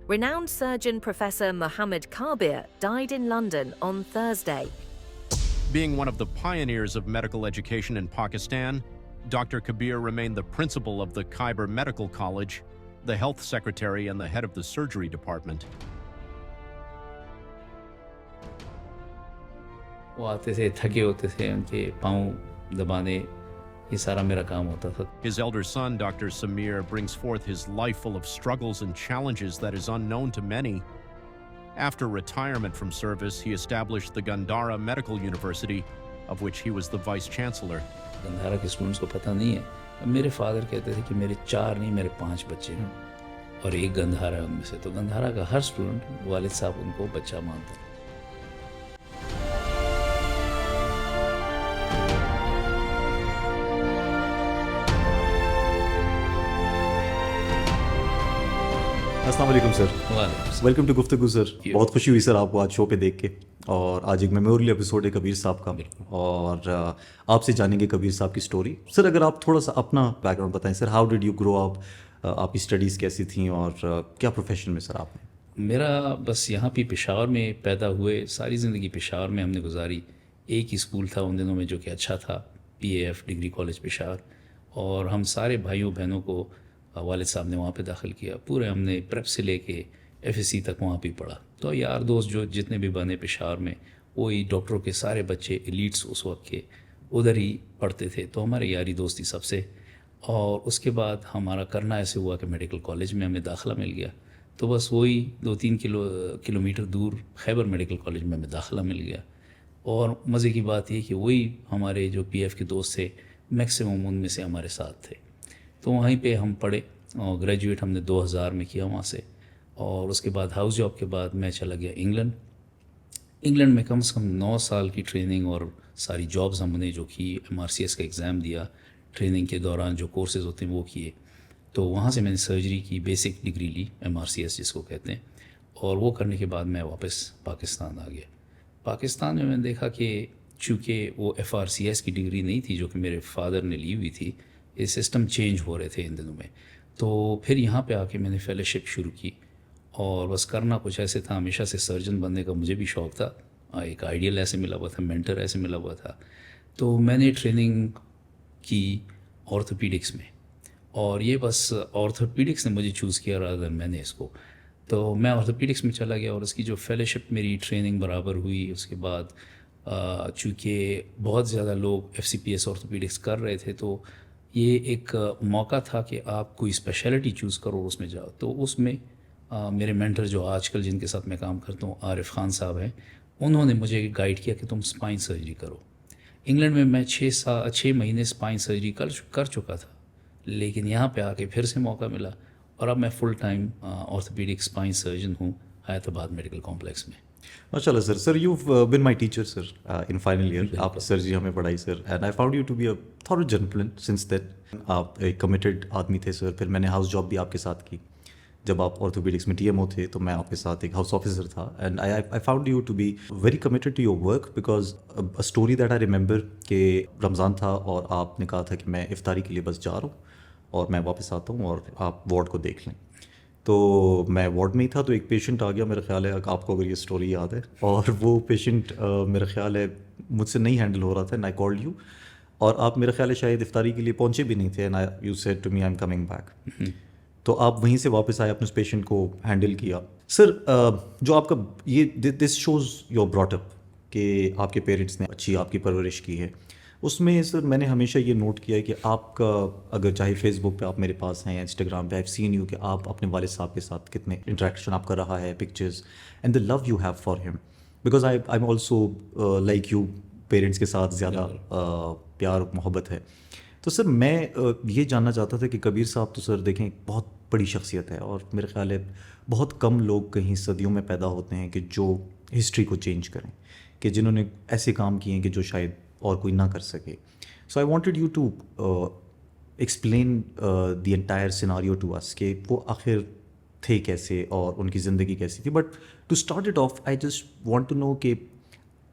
Renowned surgeon Professor Mohammed Kabir died in London on Thursday. Being one of the pioneers of medical education in Pakistan, Dr. Kabir remained the principal of the Khyber Medical College, the health secretary, and the head of the surgery department. وہ آتے تھے تھکے ہوتے تھے ان کے پاؤں دبانے یہ سارا میرا کام ہوتا تھا. His elder son, Dr. Samir, brings forth his life full of struggles and challenges that is unknown to many. After retirement from service, he established the Gandhara Medical University, of which he was the vice chancellor. Gandhara کے students کو پتہ نہیں ہے. میرے father کہتے تھے کہ میرے 4 نہیں میرے 5 بچے ہیں اور ایک گندھارا ہے ان میں سے. تو گندھارا کا ہر اسٹوڈنٹ والد صاحب ان کو بچہ مانتا. السلام علیکم سر. ویلکم ٹو گفتگو سر. بہت خوشی ہوئی سر آپ کو آج شو پہ دیکھ کے, اور آج ایک میموریل ایپیسوڈ ہے کبیر صاحب کا, اور آپ سے جانیں گے کبیر صاحب کی سٹوری. سر اگر آپ تھوڑا سا اپنا بیک گراؤنڈ بتائیں سر, ہاؤ ڈیڈ یو گرو اپ, آپ کی اسٹڈیز کیسی تھیں اور کیا پروفیشن میں سر آپ نے؟ میرا بس یہاں پہ پشاور میں پیدا ہوئے, ساری زندگی پشاور میں ہم نے گزاری. ایک ہی اسکول تھا ان دنوں میں جو کہ اچھا تھا, P A F degree college Peshawar, اور ہم سارے بھائیوں بہنوں کو والد صاحب نے وہاں پہ داخل کیا. پورے ہم نے پریپ سے لے کے ایف ایس سی تک وہاں پہ پڑھا. تو یار دوست جو جتنے بھی بنے پشاور میں, وہی ڈاکٹروں کے سارے بچے ایلیٹس اس وقت کے ادھر ہی پڑھتے تھے. تو ہمارے یاری دوستی سب سے. اور اس کے بعد ہمارا کرنا ایسے ہوا کہ میڈیکل کالج میں ہمیں داخلہ مل گیا. تو بس وہی 2-3 کلومیٹر دور خیبر میڈیکل کالج میں ہمیں داخلہ مل گیا. اور مزے کی بات یہ کہ وہی ہمارے جو پی ایف کے دوست تھے میکسیمم ان میں سے ہمارے ساتھ تھے. تو وہیں پہ ہم پڑھے, اور گریجویٹ ہم نے 2000 میں کیا وہاں سے. اور اس کے بعد ہاؤس جاب کے بعد میں چلا گیا انگلینڈ. انگلینڈ میں کم سے کم 9 سال کی ٹریننگ اور ساری جابز ہم نے جو کی, ایم آر سی ایس کا ایگزام دیا, ٹریننگ کے دوران جو کورسز ہوتے ہیں وہ کیے. تو وہاں سے میں نے سرجری کی بیسک ڈگری لی, ایم آر سی ایس جس کو کہتے ہیں. اور وہ کرنے کے بعد میں واپس پاکستان آ گیا. پاکستان میں نے دیکھا کہ چونکہ وہ ایف آر سی ایس کی ڈگری نہیں تھی جو کہ میرے فادر نے لی ہوئی تھی, یہ سسٹم چینج ہو رہے تھے ان دنوں میں. تو پھر یہاں پہ آ کے میں نے فیلوشپ شروع کی, اور بس کرنا کچھ ایسے تھا. ہمیشہ سے سرجن بننے کا مجھے بھی شوق تھا, ایک آئیڈیل ایسے ملا ہوا تھا, مینٹر ایسے ملا ہوا تھا. تو میں نے ٹریننگ کی آرتھوپیڈکس میں, اور یہ بس آرتھوپیڈکس نے مجھے چوز کیا رادر میں نے اس کو. تو میں آرتھوپیڈکس میں چلا گیا, اور اس کی جو فیلوشپ میری ٹریننگ برابر ہوئی. اس کے بعد چونکہ بہت زیادہ لوگ F C P S orthopaedics کر رہے تھے, تو یہ ایک موقع تھا کہ آپ کوئی اسپیشلٹی چوز کرو اور اس میں جاؤ. تو اس میں میرے مینٹر جو آج کل جن کے ساتھ میں کام کرتا ہوں, عارف خان صاحب ہیں, انہوں نے مجھے گائیڈ کیا کہ تم اسپائن سرجری کرو. انگلینڈ میں 6 مہینے اسپائن سرجری کر چکا تھا, لیکن یہاں پہ آ کے پھر سے موقع ملا, اور اب میں full time orthopaedic spine surgeon ہوں حیات آباد میڈیکل کمپلیکس میں. ماشاء اللہ sir. Sir you been my teacher sir in final year. آپ سرجری ہمیں پڑھائی sir, and I found you to be a thorough gentleman since that. آپ ایک committed آدمی تھے سر. پھر میں نے ہاؤس جاب بھی آپ کے ساتھ کی. جب آپ آرتھوپیڈکس میں ٹی ایم او تھے تو میں آپ کے ساتھ ایک ہاؤس آفیسر تھا, and I found you to be very committed to your work, because a story that I remember کہ رمضان تھا اور آپ نے کہا تھا کہ میں افطاری کے لیے بس جا رہا ہوں اور میں واپس آتا ہوں اور آپ وارڈ کو دیکھ لیں. تو میں وارڈ میں ہی تھا, تو ایک پیشنٹ آ گیا, میرا خیال ہے آپ کو اگر یہ اسٹوری یاد ہے, اور وہ پیشنٹ میرا خیال ہے مجھ سے نہیں ہینڈل ہو رہا تھا, اینڈ آئی کالڈ یو, اور آپ میرا خیال ہے شاید افطاری کے لیے پہنچے بھی نہیں تھے, and you said to me I am coming back. تو آپ وہیں سے واپس آئے, اپنے اس پیشنٹ کو ہینڈل کیا. سر جو آپ کا یہ this shows your brought up کہ آپ کے پیرنٹس نے اچھی آپ کی پرورش کی ہے, اس میں سر میں نے ہمیشہ یہ نوٹ کیا ہے کہ آپ کا اگر چاہے فیس بک پہ آپ میرے پاس ہیں یا انسٹاگرام پہ, آئی ہیو سین یو کہ آپ اپنے والد صاحب کے ساتھ کتنے انٹریکشن آپ کا رہا ہے, pictures and the love you have for him, because I am also like you, parents کے ساتھ زیادہ پیار محبت ہے. تو سر میں یہ جاننا چاہتا تھا کہ کبیر صاحب تو سر دیکھیں بہت بڑی شخصیت ہے, اور میرے خیال ہے بہت کم لوگ کہیں صدیوں میں پیدا ہوتے ہیں کہ جو ہسٹری کو چینج کریں, کہ جنہوں نے ایسے کام کیے ہیں کہ جو شاید اور کوئی نہ کر سکے. So I wanted you to explain the entire scenario to us, کہ وہ آخر تھے کیسے اور ان کی زندگی کیسی تھی. But to start it off I just want to know کہ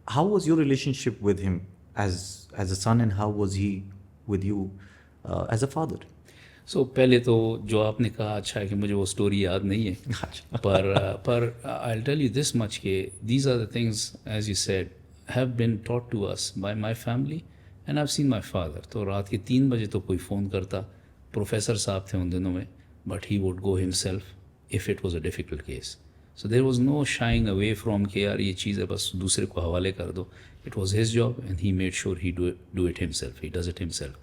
how was your relationship with him as a son, and how was he with you as a father. سو پہلے تو جو آپ نے کہا اچھا ہے کہ مجھے وہ اسٹوری یاد نہیں ہے، پر آئی will tell you this much کہ these are the things as you said have been taught to us by my family and I have seen my father. تو رات کے 3 بجے تو کوئی فون کرتا، پروفیسر صاحب تھے ان دنوں میں، but he would go himself if it was a difficult case. So there was know shining away from کہ یار یہ چیز ہے بس دوسرے کو حوالے کر دو. It was his job and he made sure he do it himself, he does it himself.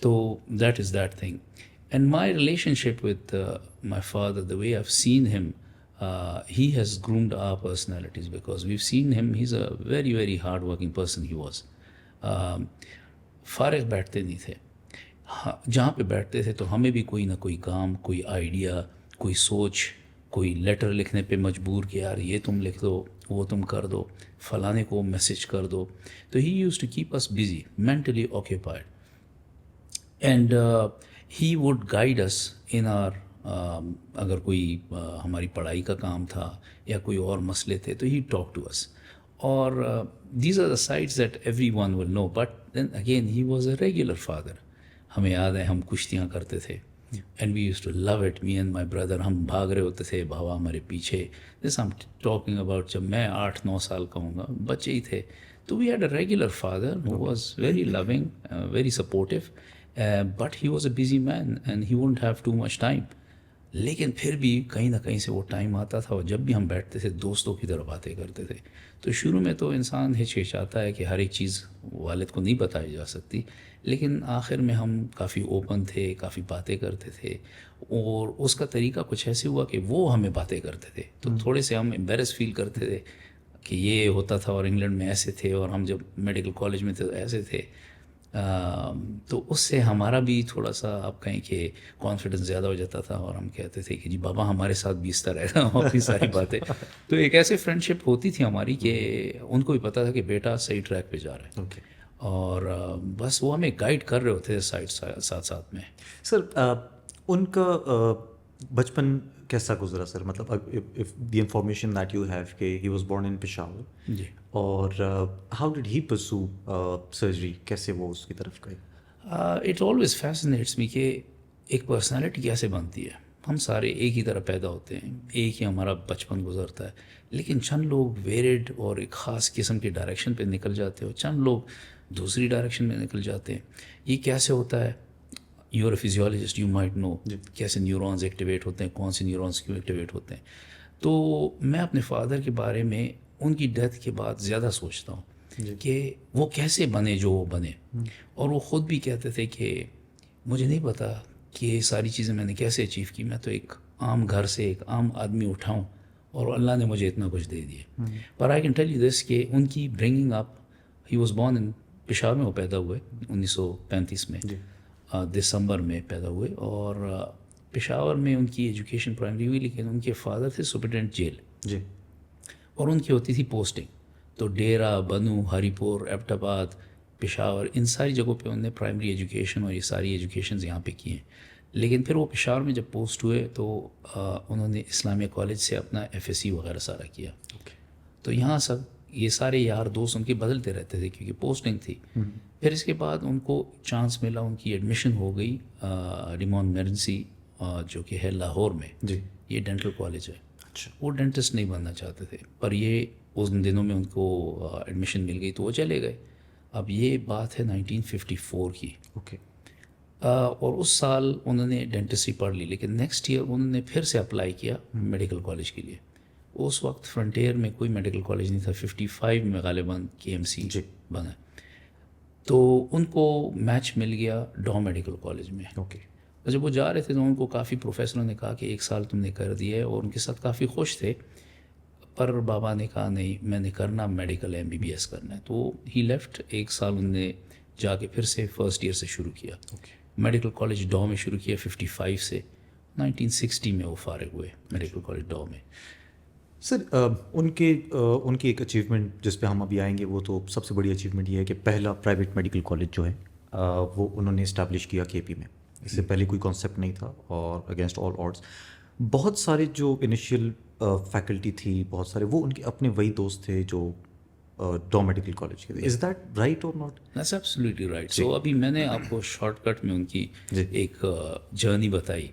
تو that is that thing. And my relationship with my father, the way I've seen him, he has groomed our personalities because we've seen him. He's a very, very hard-working person. He was. فارغ بیٹھتے نہیں تھے. جہاں پہ بیٹھتے تھے تو ہمیں بھی کوئی نہ کوئی کام، کوئی آئیڈیا، کوئی سوچ، کوئی لیٹر لکھنے پہ مجبور کہ یار یہ تم لکھ دو، وہ تم کر دو، فلانے کو میسج کر دو. تو he used to keep us busy, mentally occupied. And he would guide us in our اگر کوئی ہماری پڑھائی کا کام تھا یا کوئی اور مسئلے تھے تو he talked to us. اور these are the sides that everyone will know. But then again he was a regular father. ہمیں یاد ہے ہم کشتیاں کرتے تھے and we used to love it, me and my brother. ہم بھاگ رہے ہوتے تھے، بھاوا ہمارے پیچھے. This I'm talking about جب میں 8-9 سال کا ہوں گا، بچے ہی تھے. تو we had a regular father who was very loving, very supportive. But he was a busy man and he wouldn't have too much time. لیکن پھر بھی کہیں نہ کہیں سے وہ ٹائم آتا تھا اور جب بھی ہم بیٹھتے تھے دوستوں کی طرح باتیں کرتے تھے. تو شروع میں تو انسان ہچکچاتا ہے کہ ہر ایک چیز والد کو نہیں بتائی جا سکتی، لیکن آخر میں ہم کافی اوپن تھے، کافی باتیں کرتے تھے. اور اس کا طریقہ کچھ ایسے ہوا کہ وہ ہمیں باتیں کرتے تھے تو تھوڑے سے ہم امبیرس فیل کرتے تھے کہ یہ ہوتا تھا اور انگلینڈ میں ایسے تھے اور ہم جب میڈیکل کالج میں تھے تو ایسے تھے. تو اس سے ہمارا بھی تھوڑا سا آپ کہیں کہ کانفیڈنس زیادہ ہو جاتا تھا اور ہم کہتے تھے کہ جی بابا ہمارے ساتھ بھی اس طرح رہتا ہوں اپنی ساری باتیں. تو ایک ایسے فرینڈ شپ ہوتی تھی ہماری کہ ان کو بھی پتہ تھا کہ بیٹا صحیح ٹریک پہ جا رہا ہے اور بس وہ ہمیں گائیڈ کر رہے ہوتے تھے ساتھ ساتھ میں. سر ان کا بچپن کیسا گزرا سر؟ مطلب if the information that you have کہ he was born in Peshawar, جی، اور ہاؤ ڈڈ ہی پرسو سرجری، کیسے وہ اس کی طرف گئے؟ اٹ آلویز فیسنیٹس می کہ ایک پرسنالٹی کیسے بنتی ہے. ہم سارے ایک ہی طرح پیدا ہوتے ہیں، ایک ہی ہمارا بچپن گزرتا ہے، لیکن چند لوگ ویریڈ اور ایک خاص قسم کی ڈائریکشن پہ نکل جاتے ہیں اور چند لوگ دوسری ڈائریکشن میں نکل جاتے ہیں. یہ کیسے ہوتا ہے؟ You are a physiologist, you might know کیسے نیورونز ایکٹیویٹ ہوتے ہیں، کون سے نیورونز کیوں ایکٹیویٹ ہوتے ہیں. تو میں اپنے فادر کے بارے میں ان کی ڈیتھ کے بعد زیادہ سوچتا ہوں کہ وہ کیسے بنے جو وہ بنے. اور وہ خود بھی کہتے تھے کہ مجھے نہیں پتا کہ یہ ساری چیزیں میں نے کیسے اچیو کی. میں تو ایک عام گھر سے ایک عام آدمی اٹھاؤں اور اللہ نے مجھے اتنا کچھ دے دیا. پر I can tell you this کہ ان کی bringing up, he was born in Peshawar میں، وہ پیدا ہوئے 1935 میں، دسمبر میں پیدا ہوئے. اور پشاور میں ان کی ایجوکیشن پرائمری ہوئی، لیکن ان کے فادر تھے سپرنٹینڈنٹ جیل جی، اور ان کی ہوتی تھی پوسٹنگ. تو ڈیرا، بنو، ہری پور، ایبٹ آباد، پشاور، ان ساری جگہوں پہ انہوں نے پرائمری ایجوکیشن اور یہ ساری ایجوکیشنز یہاں پہ کی ہیں. لیکن پھر وہ پشاور میں جب پوسٹ ہوئے تو انہوں نے اسلامیہ کالج سے اپنا FSc وغیرہ سارا کیا. تو یہاں سب یہ سارے یار دوست ان کے بدلتے رہتے تھے کیونکہ پوسٹنگ تھی. پھر اس کے بعد ان کو چانس ملا، ان کی ایڈمیشن ہو گئی ریمون میرنسی جو کہ ہے لاہور میں. جی، یہ ڈینٹل کالج ہے. اچھا. وہ ڈینٹسٹ نہیں بننا چاہتے تھے، پر یہ ان دنوں میں ان کو ایڈمیشن مل گئی تو وہ چلے گئے. اب یہ بات ہے 1954 کی. اوکے. اور اس سال انہوں نے ڈینٹسٹری پڑھ لی، لیکن نیکسٹ ایئر انہوں نے پھر سے اپلائی کیا میڈیکل کالج کے لیے. اس وقت فرنٹیئر میں کوئی میڈیکل کالج نہیں تھا، 55 میں غالباً KMC بنا. تو ان کو میچ مل گیا ڈاؤ میڈیکل کالج میں. اوکے. جب وہ جا رہے تھے تو ان کو کافی پروفیسروں نے کہا کہ 1 سال تم نے کر دیا ہے، اور ان کے ساتھ کافی خوش تھے. پر بابا نے کہا نہیں، میں نے کرنا میڈیکل MBBS کرنا ہے. تو ہی لیفٹ. 1 سال انہوں نے جا کے پھر سے فرسٹ ایئر سے شروع کیا. میڈیکل کالج ڈاؤ میں شروع کیا 55 سے. 1960 میں وہ فارغ ہوئے میڈیکل کالج ڈاؤ میں. سر ان کی ایک اچیومنٹ جس پہ ہم ابھی آئیں گے، وہ تو سب سے بڑی اچیومنٹ یہ ہے کہ پہلا پرائیویٹ میڈیکل کالج جو ہے وہ انہوں نے اسٹیبلش کیا KP میں. اس سے پہلے کوئی کانسیپٹ نہیں تھا اور اگینسٹ آل آڈس بہت سارے جو انیشیل فیکلٹی تھی، بہت سارے وہ ان کے اپنے وہی دوست تھے جو ڈا میڈیکل کالج کے. از دیٹ رائٹ اور not? That's absolutely right. So ابھی میں نے آپ کو شارٹ کٹ میں ان کی ایک جرنی بتائی,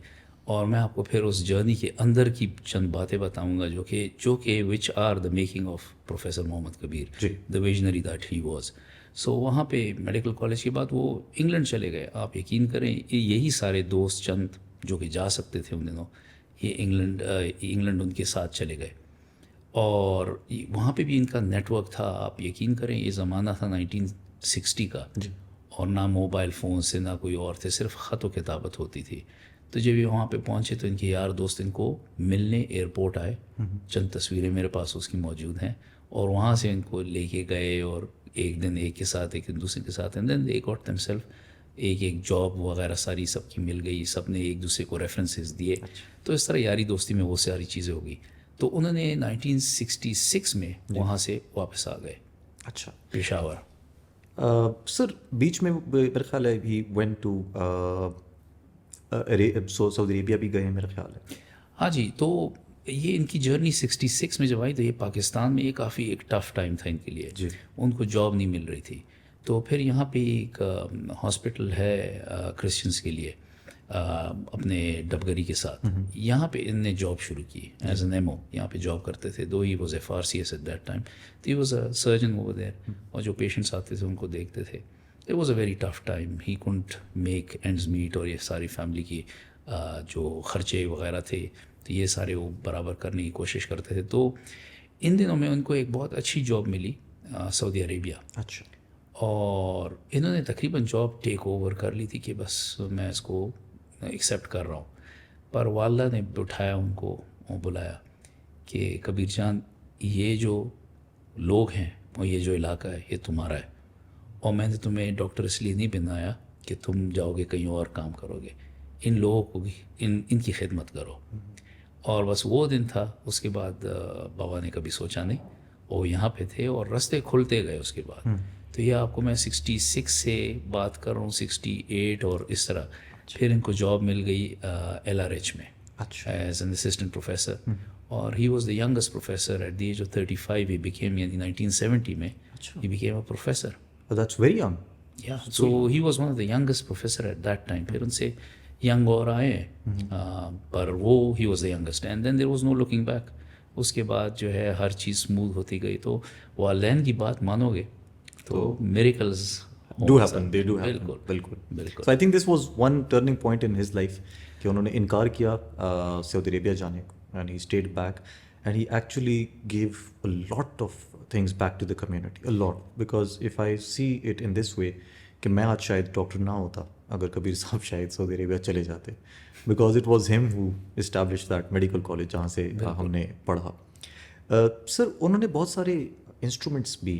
اور میں آپ کو پھر اس جرنی کے اندر کی چند باتیں بتاؤں گا جو کہ which are the making of professor Muhammad Kabir, the visionary that he was. So وہاں پہ میڈیکل کالج کے بعد وہ انگلینڈ چلے گئے. آپ یقین کریں یہی سارے دوست چند جو کہ جا سکتے تھے ان دنوں, یہ انگلینڈ ان کے ساتھ چلے گئے, اور وہاں پہ بھی ان کا نیٹ ورک تھا. آپ یقین کریں یہ زمانہ تھا 1960 کا, اور نہ موبائل فون سے نہ کوئی اور تھے, صرف خط و کتابت ہوتی تھی. تو جب یہ وہاں پہ پہنچے تو ان کے یار دوست ان کو ملنے ایئرپورٹ آئے. چند تصویریں میرے پاس اس کی موجود ہیں, اور وہاں سے ان کو لے کے گئے, اور ایک دن ایک کے ساتھ ایک دن دوسرے کے ساتھ, and then they got them self ایک جاب وغیرہ ساری سب کی مل گئی, سب نے ایک دوسرے کو ریفرنسز دیے. تو اس طرح یاری دوستی میں وہ ساری چیزیں ہو گئی. تو انہوں نے 1966 میں وہاں سے واپس آ گئے. اچھا, پشاور. سر بیچ میں میرا خیال ہے he went to Saudi Arabia بھی گئے ہیں میرا خیال ہے. ہاں جی, تو یہ ان کی جرنی 66 میں جب آئی تو یہ پاکستان میں یہ کافی ایک ٹف ٹائم تھا ان کے لیے. ان کو جاب نہیں مل رہی تھی. تو پھر یہاں پہ ایک ہاسپٹل ہے کرسچنس کے لیے اپنے ڈبگری کے ساتھ, یہاں پہ ان نے جاب شروع کی ایز این ایم او. یہاں پہ جاب کرتے تھے, though he was FRCS at that time. تو he was a surgeon over there, اور جو پیشنٹس آتے تھے ان کو دیکھتے تھے. It was a very tough time. He can't make ends meet, اور یہ ساری فیملی کی جو خرچے وغیرہ تھے تو یہ سارے وہ برابر کرنے کی کوشش کرتے تھے. تو ان دنوں میں ان کو ایک بہت اچھی جاب ملی سعودی عربیہ. اچھا, اور انہوں نے تقریباً جاب ٹیک اوور کر لی تھی کہ بس میں اس کو ایکسیپٹ کر رہا ہوں. پر والدہ نے اٹھایا ان کو اور بلایا کہ کبیر جان, یہ جو لوگ ہیں اور یہ جو علاقہ ہے یہ تمہارا ہے, اور میں نے تمہیں ڈاکٹر اس لیے نہیں بنایا کہ تم جاؤ گے کہیں اور کام کرو گے. ان لوگوں کو بھی ان کی خدمت کرو. اور بس وہ دن تھا. اس کے بعد بابا نے کبھی سوچا نہیں, وہ یہاں پہ تھے اور رستے کھلتے گئے اس کے بعد. تو یہ آپ کو میں 66 سے بات کر رہا ہوں, 68 اور اس طرح. پھر ان کو جاب مل گئی LRH میں ایز این اسسٹنٹ پروفیسر, اور he was the youngest professor at the age of 35. He became, یعنی 1970 میں he became a professor. That's very young. Yeah so he was one of the youngest professor at that time. پھر ان سے young اور آئے, پر وہ he was the youngest, and then there was no looking back. اس کے بعد جو ہے ہر چیز اسموتھ ہوتی گئی. تو والدین کی بات مانو گے تو miracles do happen, they do happen. بالکل. So I think this was one turning point in his life کہ انہوں نے انکار کیا سعودی عربیہ جانے کو, and he stayed back and he actually gave a lot of things back to the community, a lot. Because if I see it in this way کہ میں آج شاید ڈاکٹر نہ ہوتا اگر کبیر صاحب شاید سعودی عربیہ چلے جاتے, because it was him who established that medical college جہاں سے ہم نے پڑھا. سر انہوں نے بہت سارے انسٹرومنٹس بھی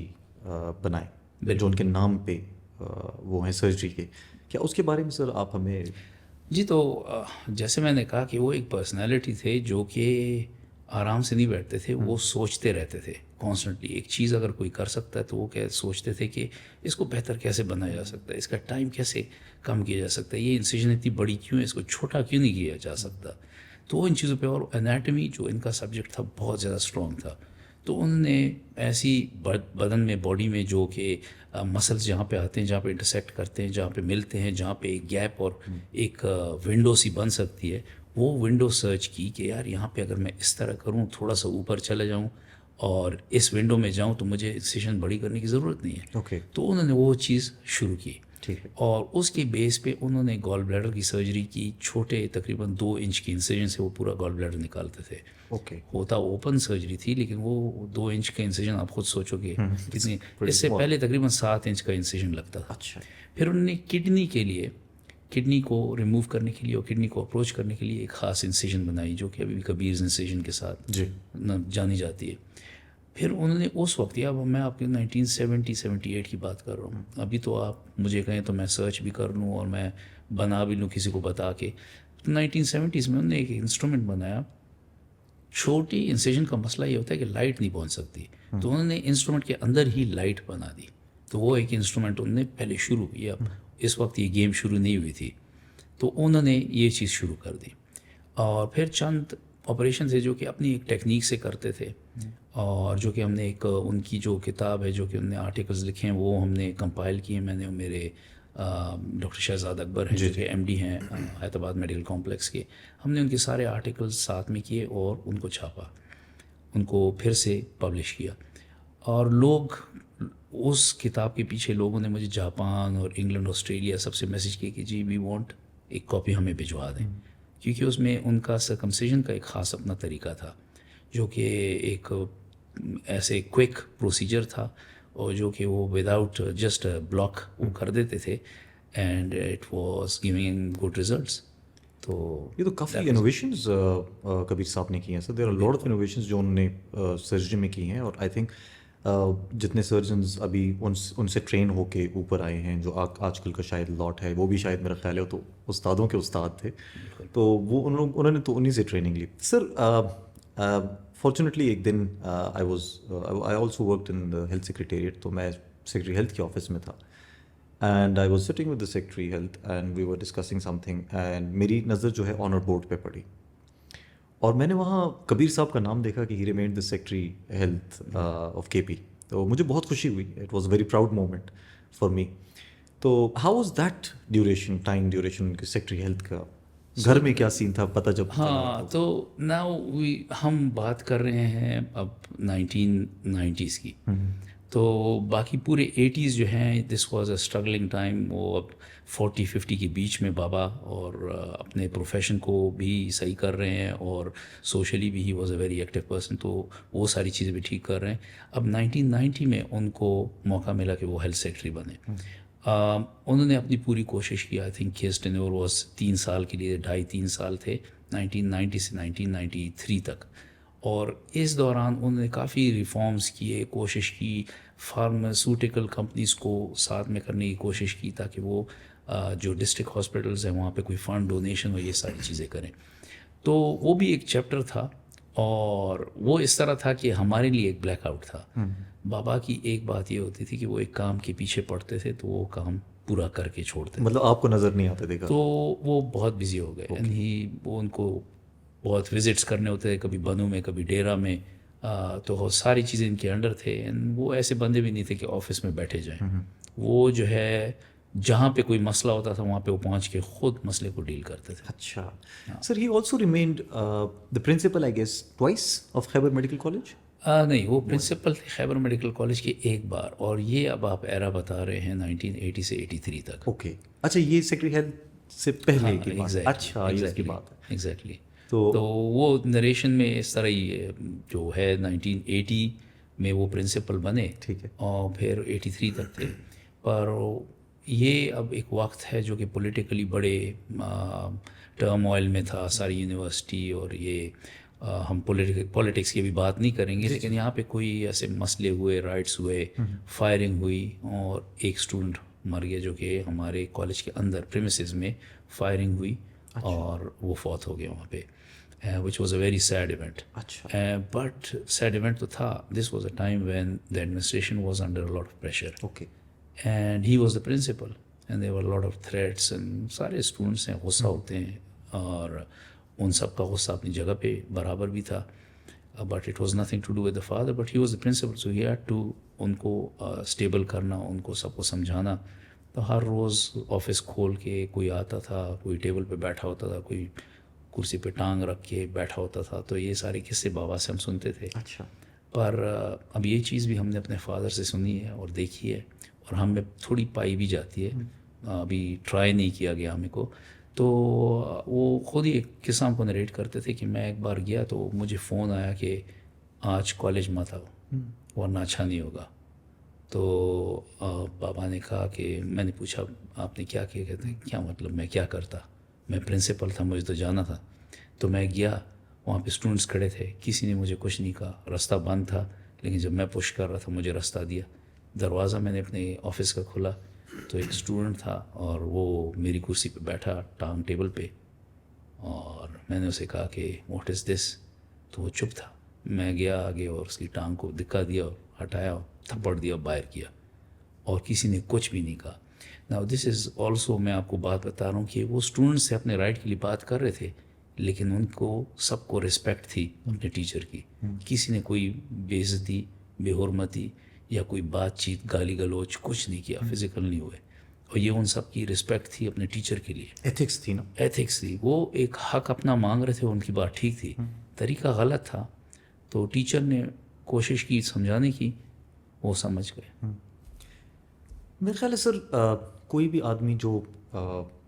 بنائے جو ان کے نام پہ وہ ہیں سرجری کے. کیا اس کے بارے میں سر آپ ہمیں؟ جی, تو جیسے میں نے کہا کہ وہ ایک پرسنالٹی تھے جو کہ آرام سے نہیں بیٹھتے تھے, وہ سوچتے رہتے تھے کانسٹنٹلی. ایک چیز اگر کوئی کر سکتا ہے تو وہ کیا سوچتے تھے کہ اس کو بہتر کیسے بنایا جا سکتا ہے, اس کا ٹائم کیسے کم کیا جا سکتا ہے, یہ انسیژن اتنی بڑی کیوں ہے, اس کو چھوٹا کیوں نہیں کیا جا سکتا. تو ان چیزوں پہ, اور انیٹمی جو ان کا سبجیکٹ تھا بہت زیادہ اسٹرانگ تھا. تو انہوں نے ایسی بدن میں, باڈی میں جو کہ مسلس جہاں پہ آتے ہیں, جہاں پہ انٹرسیکٹ کرتے ہیں, جہاں پہ ملتے ہیں, جہاں پہ ایک گیپ اور ایک ونڈو سی بن سکتی ہے, وہ ونڈو سرچ کی کہ یار یہاں پہ اگر میں اس طرح کروں, تھوڑا سا اوپر چلے جاؤں اور اس ونڈو میں جاؤں تو مجھے انسیژن بڑی کرنے کی ضرورت نہیں ہے. تو انہوں نے وہ چیز شروع کی, اور اس کے بیس پہ انہوں نے گال بلیڈر کی سرجری کی. چھوٹے تقریباً 2 انچ کی انسیژن سے وہ پورا گال بلیڈر نکالتے تھے. ہوتا اوپن سرجری تھی, لیکن وہ 2 انچ کا انسیژن آپ خود سوچو گے کتنی. اس سے پہلے تقریباً 7 انچ کا انسیژن لگتا تھا. پھر انہوں نے کڈنی کے لیے, کڈنی کو ریموو کرنے کے لیے اور کڈنی کو اپروچ کرنے کے لیے ایک خاص انسیژن بنائی جو کہ ابھی بھی کبیرز انسیژن کے ساتھ جانی جاتی ہے. پھر انہوں نے اس وقت, یا میں آپ کے 1970-78 کی بات کر رہا ہوں, ابھی تو آپ مجھے کہیں تو میں سرچ بھی کر لوں اور میں بنا بھی لوں کسی کو بتا کے. 1970s میں انہوں نے ایک انسٹرومنٹ بنایا. چھوٹی انسیژن کا مسئلہ یہ ہوتا ہے کہ لائٹ نہیں پہنچ سکتی, تو انہوں نے انسٹرومنٹ کے اندر ہی لائٹ بنا دی. تو وہ ایک انسٹرومنٹ انہوں نے پہلے شروع کیا. اس وقت یہ گیم شروع نہیں ہوئی تھی, تو انہوں نے یہ چیز شروع کر دی. اور پھر چند آپریشن تھے جو کہ اپنی ایک ٹیکنیک سے کرتے تھے، اور جو کہ ہم نے ایک ان کی جو کتاب ہے جو کہ انہوں نے آرٹیکلز لکھے ہیں وہ ہم نے کمپائل کیے. میں نے میرے ڈاکٹر شہزاد اکبر ہیں جو کہ ایم ڈی ہیں حیات آباد میڈیکل کمپلیکس کے، ہم نے ان کے سارے آرٹیکلز ساتھ میں کیے اور ان کو چھاپا، ان کو پھر سے پبلش کیا. اور لوگ اس کتاب کے پیچھے لوگوں نے مجھے جاپان اور انگلینڈ آسٹریلیا سب سے میسیج کیا کہ جی وی وانٹ ایک کاپی ہمیں بھجوا دیں، کیونکہ اس میں ان کا سرکمسیژن کا ایک خاص اپنا طریقہ تھا جو کہ ایک ایسے کوئک پروسیجر تھا، اور جو کہ وہ وداؤٹ جسٹ بلاک وہ کر دیتے تھے، and it was giving good results. تو یہ تو کافی انوویشنز کبیر صاحب نے کی ہیں sir. There are lot of innovations جو انہوں نے سرجری میں کی ہیں، اور آئی تھنک جتنے سرجنز ابھی ان سے ٹرین ہو کے اوپر آئے ہیں جو آج کل کا شاید لاٹ ہے، وہ بھی شاید میرا خیال ہے تو استادوں کے استاد تھے، تو وہ انہوں نے تو انہیں سے ٹریننگ لی. سر فارچونیٹلی ایک دن I also worked in the health secretariat, تو میں سیکریٹری ہیلتھ کے آفس میں تھا، and I was sitting with the secretary health and we were discussing something, and میری نظر جو ہے آنر بورڈ پہ پڑی، اور میں نے وہاں کبیر صاحب کا نام دیکھا کہ he remained the secretary health of K P. تو مجھے بہت خوشی ہوئی، it was very proud moment for me. تو how was that duration, time duration secretary health کا؟ گھر میں کیا سین تھا پتہ جب؟ ہاں، تو ناؤ ہم بات کر رہے ہیں اب 1990s کی، تو باقی پورے 80s جو ہیں this was a struggling time. وہ اب 40-50 کے بیچ میں بابا اور اپنے پروفیشن کو بھی صحیح کر رہے ہیں، اور سوشلی بھی ہی was a very active person, تو وہ ساری چیزیں بھی ٹھیک کر رہے ہیں. اب 1990 میں ان کو موقع ملا کہ وہ ہیلتھ سیکرٹری بنے. انہوں نے اپنی پوری کوشش کی. I think has tenure was 3 سال کے لیے، 2.5-3 سال تھے 1990 سے 1993 تک، اور اس دوران انہوں نے کافی ریفارمز کیے، کوشش کی فارماسیوٹیکل کمپنیز کو ساتھ میں کرنے کی کوشش کی تاکہ وہ جو ڈسٹرکٹ ہاسپٹلز ہیں وہاں پہ کوئی فنڈ ڈونیشن ہو، یہ ساری چیزیں کریں. تو وہ بھی ایک چیپٹر تھا، اور وہ اس طرح تھا کہ ہمارے لیے ایک بلیک آؤٹ تھا. بابا کی ایک بات یہ ہوتی تھی کہ وہ ایک کام کے پیچھے پڑتے تھے تو وہ کام پورا کر کے چھوڑتے، مطلب آپ کو نظر نہیں آتے دیکھا؟ تو وہ بہت بزی ہو گئے. یعنی وہ ان کو بہت وزٹس کرنے ہوتے تھے، کبھی بنو میں کبھی ڈیرا میں، تو ساری چیزیں ان کے انڈر تھے. وہ ایسے بندے بھی نہیں تھے کہ آفس میں بیٹھے جائیں. وہ جو ہے جہاں پہ کوئی مسئلہ ہوتا تھا وہاں پہ وہ پہنچ کے خود مسئلے کو ڈیل کرتے تھے. اچھا sir, he also remained the principal I guess twice of Khyber medical college? نہیں، وہ پرنسپل تھے خیبر میڈیکل کالج کے ایک بار، اور یہ اب آپ ایرا بتا رہے ہیں 1980 سے 83 تک. اوکے، اچھا یہ سیکریٹری ہیلتھ سے پہلے کی بات؟ اچھا یہ اس کی بات ہے. ایگزیکٹلی. تو وہ نریشن میں اس طرح ہی جو ہے 1980 میں وہ پرنسپل بنے، ٹھیک ہے، اور پھر 83 تک تھے. پر یہ اب ایک وقت ہے جو کہ پولیٹیکلی بڑے ٹرم آئل میں تھا ساری یونیورسٹی، اور یہ ہم پولیٹکس کی بھی بات نہیں کریں گے، لیکن یہاں پہ کوئی ایسے مسئلے ہوئے، رائٹس ہوئے، فائرنگ ہوئی، اور ایک اسٹوڈنٹ مر گیا جو کہ ہمارے کالج کے اندر پریمیسز میں فائرنگ ہوئی، اور وہ فوت ہو گیا وہاں پہ، which was a very sad event. But sad event تو تھا. This was a time when the administration was under a lot of pressure. Okay. And he was the principal, and there were a lot of threats, and سارے students ہیں غصہ ہوتے ہیں، اور ان سب کا غصہ اپنی جگہ پہ برابر بھی تھا. But it was nothing to do with the father, but he was the principal, so he had to ان کو اسٹیبل کرنا، ان کو سب کو سمجھانا. تو ہر روز آفس کھول کے کوئی آتا تھا، کوئی ٹیبل پہ بیٹھا ہوتا تھا، کوئی کرسی پہ ٹانگ رکھ کے بیٹھا ہوتا تھا. تو یہ سارے قصے بابا سے ہم سنتے تھے. اچھا. پر اب یہ چیز بھی ہم نے اپنے فادر سے سنی ہے اور دیکھی ہے، اور ہمیں تھوڑی پائی بھی جاتی ہے. ابھی ٹرائی نہیں کیا گیا ہمیں کو. تو وہ خود ہی ایک قصہ ہم کو نریٹ کرتے تھے کہ میں ایک بار گیا تو مجھے فون آیا کہ آج کالج مت آؤ ورنہ اچھا نہیں ہوگا. تو بابا نے کہا کہ میں نے پوچھا آپ نے کیا کیا؟ کہتے ہیں کیا مطلب میں کیا کرتا، میں پرنسپل تھا، مجھے تو جانا تھا. تو میں گیا، وہاں پہ اسٹوڈنٹس کھڑے تھے، کسی نے مجھے کچھ نہیں کہا، راستہ بند تھا، لیکن جب میں پش کر رہا تھا مجھے راستہ دیا. دروازہ میں نے اپنے آفس کا کھولا تو ایک اسٹوڈنٹ تھا، اور وہ میری کرسی پہ بیٹھا ٹانگ ٹیبل پہ، اور میں نے اسے کہا کہ واٹ از دس؟ تو وہ چپ تھا. میں گیا آگے اور اس کی ٹانگ کو دھکا دیا اور ہٹایا، تھپڑ دیا، باہر کیا، اور کسی نے کچھ بھی نہیں کہا. Now this is also میں آپ کو بات بتا رہا ہوں کہ وہ اسٹوڈنٹ سے اپنے رائٹ کے لیے بات کر رہے تھے، لیکن ان کو سب کو رسپیکٹ تھی اپنے ٹیچر کی. کسی نے کوئی بے عزتی، بے حرمتی یا کوئی بات چیت، گالی گلوچ کچھ نہیں کیا، فزیکل نہیں ہوئے. اور یہ ان سب کی رسپیکٹ تھی اپنے ٹیچر کے لیے. ایتھکس تھی نا. ایتھکس تھی. وہ ایک حق اپنا مانگ رہے تھے، ان کی بات ٹھیک تھی، طریقہ غلط تھا. تو ٹیچر نے کوشش کی سمجھانے کی، وہ سمجھ گئے. میرے خیال ہے سر کوئی بھی آدمی جو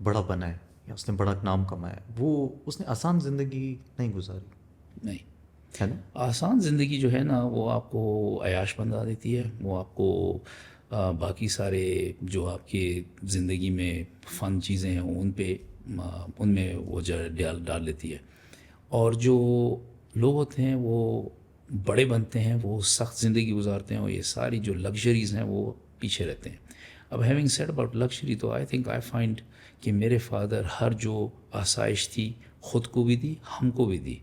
بڑا بنا ہے یا اس نے بڑا نام کمایا ہے، وہ اس نے آسان زندگی نہیں گزاری. نہیں، ہے نا. آسان زندگی جو ہے نا وہ آپ کو عیاش بنا دیتی ہے. وہ آپ کو باقی سارے جو آپ کی زندگی میں فن چیزیں ہیں ان میں وہ ڈال دیتی ہے. اور جو لوگ ہوتے ہیں وہ بڑے بنتے ہیں، وہ سخت زندگی گزارتے ہیں، اور یہ ساری جو لگژریز ہیں وہ پیچھے رہتے ہیں. اب ہیونگ سیڈ اباؤٹ لگژری، تو آئی فائنڈ کہ میرے فادر ہر جو آسائش تھی خود کو بھی دی، ہم کو بھی دی.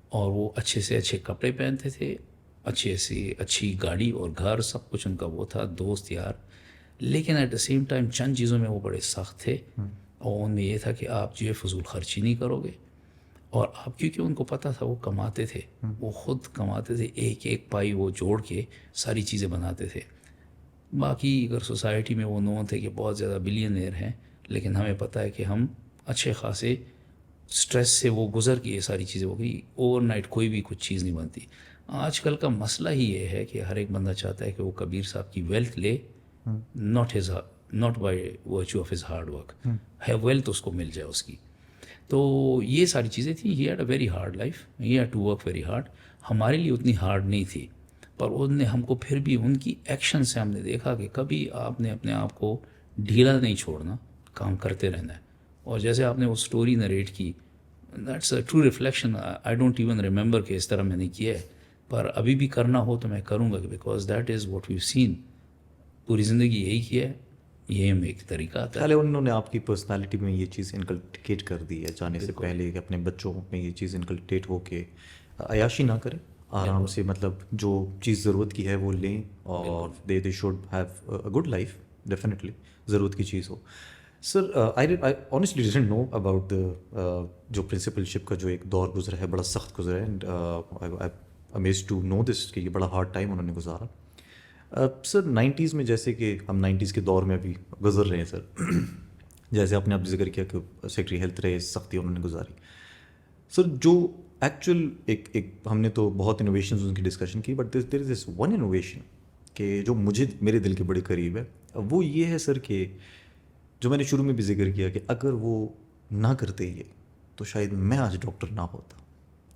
اور وہ اچھے سے اچھے کپڑے پہنتے تھے، اچھے سے اچھی گاڑی اور گھر، سب کچھ ان کا وہ تھا، دوست یار. لیکن ایٹ دا سیم ٹائم چند چیزوں میں وہ بڑے سخت تھے. اور ان میں یہ تھا کہ آپ جو ہے فضول خرچی نہیں کرو گے. اور آپ کیونکہ ان کو پتہ تھا وہ کماتے تھے، وہ خود کماتے تھے، ایک ایک پائی وہ جوڑ کے ساری چیزیں بناتے تھے. باقی اگر سوسائٹی میں وہ نون تھے کہ بہت زیادہ بلینئر ہیں، لیکن ہمیں پتہ ہے کہ ہم اچھے خاصے سٹریس سے وہ گزر کے یہ ساری چیزیں ہو گئی. اوور نائٹ کوئی بھی کچھ چیز نہیں بنتی. آج کل کا مسئلہ ہی یہ ہے کہ ہر ایک بندہ چاہتا ہے کہ وہ کبیر صاحب کی ویلتھ لے، not by virtue of his hard work, ہے ویلتھ اس کو مل جائے اس کی. تو یہ ساری چیزیں تھیں. He had a very hard life, he had to work very hard. ہمارے لیے اتنی ہارڈ نہیں تھی، پر ان نے ہم کو پھر بھی ان کی ایکشن سے ہم نے دیکھا کہ کبھی آپ نے اپنے آپ کو ڈھیلا نہیں چھوڑنا، کام کرتے رہنا ہے. اور جیسے آپ نے وہ سٹوری نریٹ کی، that's a true reflection. I don't even remember کہ اس طرح میں نے کیا ہے، پر ابھی بھی کرنا ہو تو میں کروں گا، because that is what we've seen. پوری زندگی یہی کیا ہے، یہ ہم ایک طریقہ آتا ہے. انہوں نے آپ کی پرسنالٹی میں یہ چیز انکلکیٹ کر دی ہے جانے سے پہلے، کہ اپنے بچوں میں یہ چیز انکلکیٹ ہو کے عیاشی نہ کریں، آرام سے مطلب جو چیز ضرورت کی ہے وہ لیں، اور دے should have a good life. Definitely ضرورت کی چیز ہو. Sir I honestly doesn't know about جو پرنسپلشپ کا جو ایک دور گزرا ہے، بڑا سخت گزرا ہے. And I amazed to know this کہ یہ بڑا ہارڈ ٹائم انہوں نے گزارا. سر 90s میں، جیسے کہ ہم 90s کے دور میں ابھی گزر رہے ہیں سر، جیسے آپ نے اب ذکر کیا کہ سیکٹری ہیلتھ رہے، سختی انہوں نے گزاری. سر جو ایکچوئل ایک ہم نے تو بہت انوویشنز ان کی ڈسکشن کی، but there is this one innovation کہ جو مجھے میرے دل کے بڑے قریب ہے، وہ یہ ہے سر کہ جو میں نے شروع میں بھی ذکر کیا کہ اگر وہ نہ کرتے یہ تو شاید میں آج ڈاکٹر نہ ہوتا.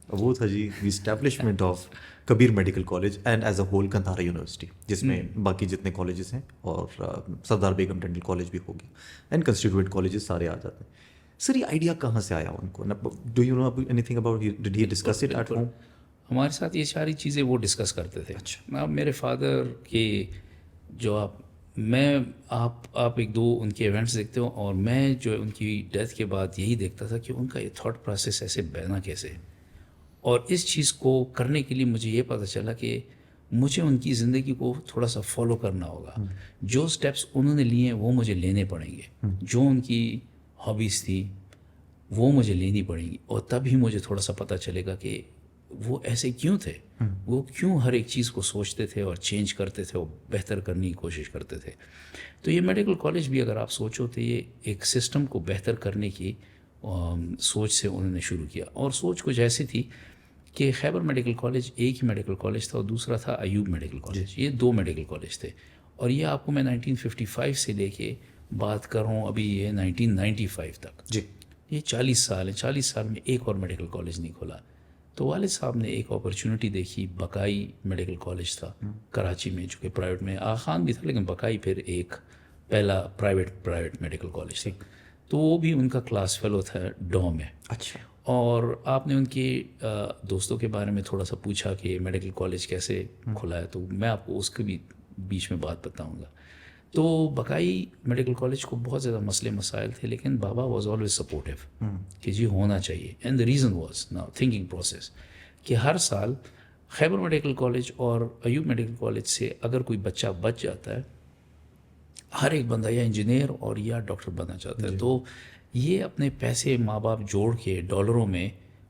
وہ تھا جی the establishment of Kabir medical college and as a whole Gandhara university, جس میں باقی جتنے کالجز ہیں، اور سردار بیگم ڈینٹل کالج بھی ہو گیا، اینڈ کنسٹیٹیوئنٹ کالجز سارے آ جاتے ہیں. سر یہ آئیڈیا کہاں سے آیا ان کو؟ Do you know anything about, did he discuss it at home? ہمارے ساتھ یہ ساری چیزیں وہ ڈسکس کرتے تھے. اچھا. اب میرے فادر کے جو آپ ایک دو ان کے ایونٹس دیکھتے ہو، اور میں جو ان کی ڈیتھ کے بعد یہی دیکھتا تھا کہ ان کا یہ تھاٹ پروسیس ایسے بہنا کیسے. اور اس چیز کو کرنے کے لیے مجھے یہ پتہ چلا کہ مجھے ان کی زندگی کو تھوڑا سا فالو کرنا ہوگا. جو سٹیپس انہوں نے لیے ہیں وہ مجھے لینے پڑیں گے، جو ان کی ہابیز تھی وہ مجھے لینی پڑیں گی، اور تب ہی مجھے تھوڑا سا پتہ چلے گا کہ وہ ایسے کیوں تھے، وہ کیوں ہر ایک چیز کو سوچتے تھے اور چینج کرتے تھے اور بہتر کرنے کی کوشش کرتے تھے. تو یہ میڈیکل کالج بھی اگر آپ سوچو تو یہ ایک سسٹم کو بہتر کرنے کی سوچ سے انہوں نے شروع کیا. اور سوچ کچھ ایسی تھی کہ خیبر میڈیکل کالج ایک ہی میڈیکل کالج تھا، اور دوسرا تھا ایوب میڈیکل کالج. یہ دو میڈیکل کالج تھے. اور یہ آپ کو میں 1955 سے لے کے بات کر رہا ہوں ابھی یہ 1995 تک، جی یہ 40 سال ہیں. 40 سال میں ایک اور میڈیکل کالج نہیں کھولا. تو والد صاحب نے ایک اپرچونٹی دیکھی. بقائی میڈیکل کالج تھا کراچی میں، جو کہ پرائیویٹ میں آغا خان بھی تھا، لیکن بقائی پھر ایک پہلا پرائیویٹ میڈیکل کالج تھا. تو وہ بھی ان کا کلاس فیلو تھا ڈو میں. اچھا. اور آپ نے ان کے دوستوں کے بارے میں تھوڑا سا پوچھا کہ میڈیکل کالج کیسے کھلا ہے، تو میں آپ کو اس کے بھی بیچ میں بات بتاؤں گا. تو بقائی میڈیکل کالج کو بہت زیادہ مسئلے مسائل تھے، لیکن بابا واز آلویز سپورٹیو کہ جی ہونا چاہیے. اینڈ دا ریزن واز نا تھنکنگ پروسیس کہ ہر سال خیبر میڈیکل کالج اور ایوب میڈیکل کالج سے اگر کوئی بچہ بچ جاتا ہے، ہر ایک بندہ یا انجینئر اور یا ڈاکٹر بننا چاہتا ہے. تو یہ اپنے پیسے ماں باپ جوڑ کے ڈالروں میں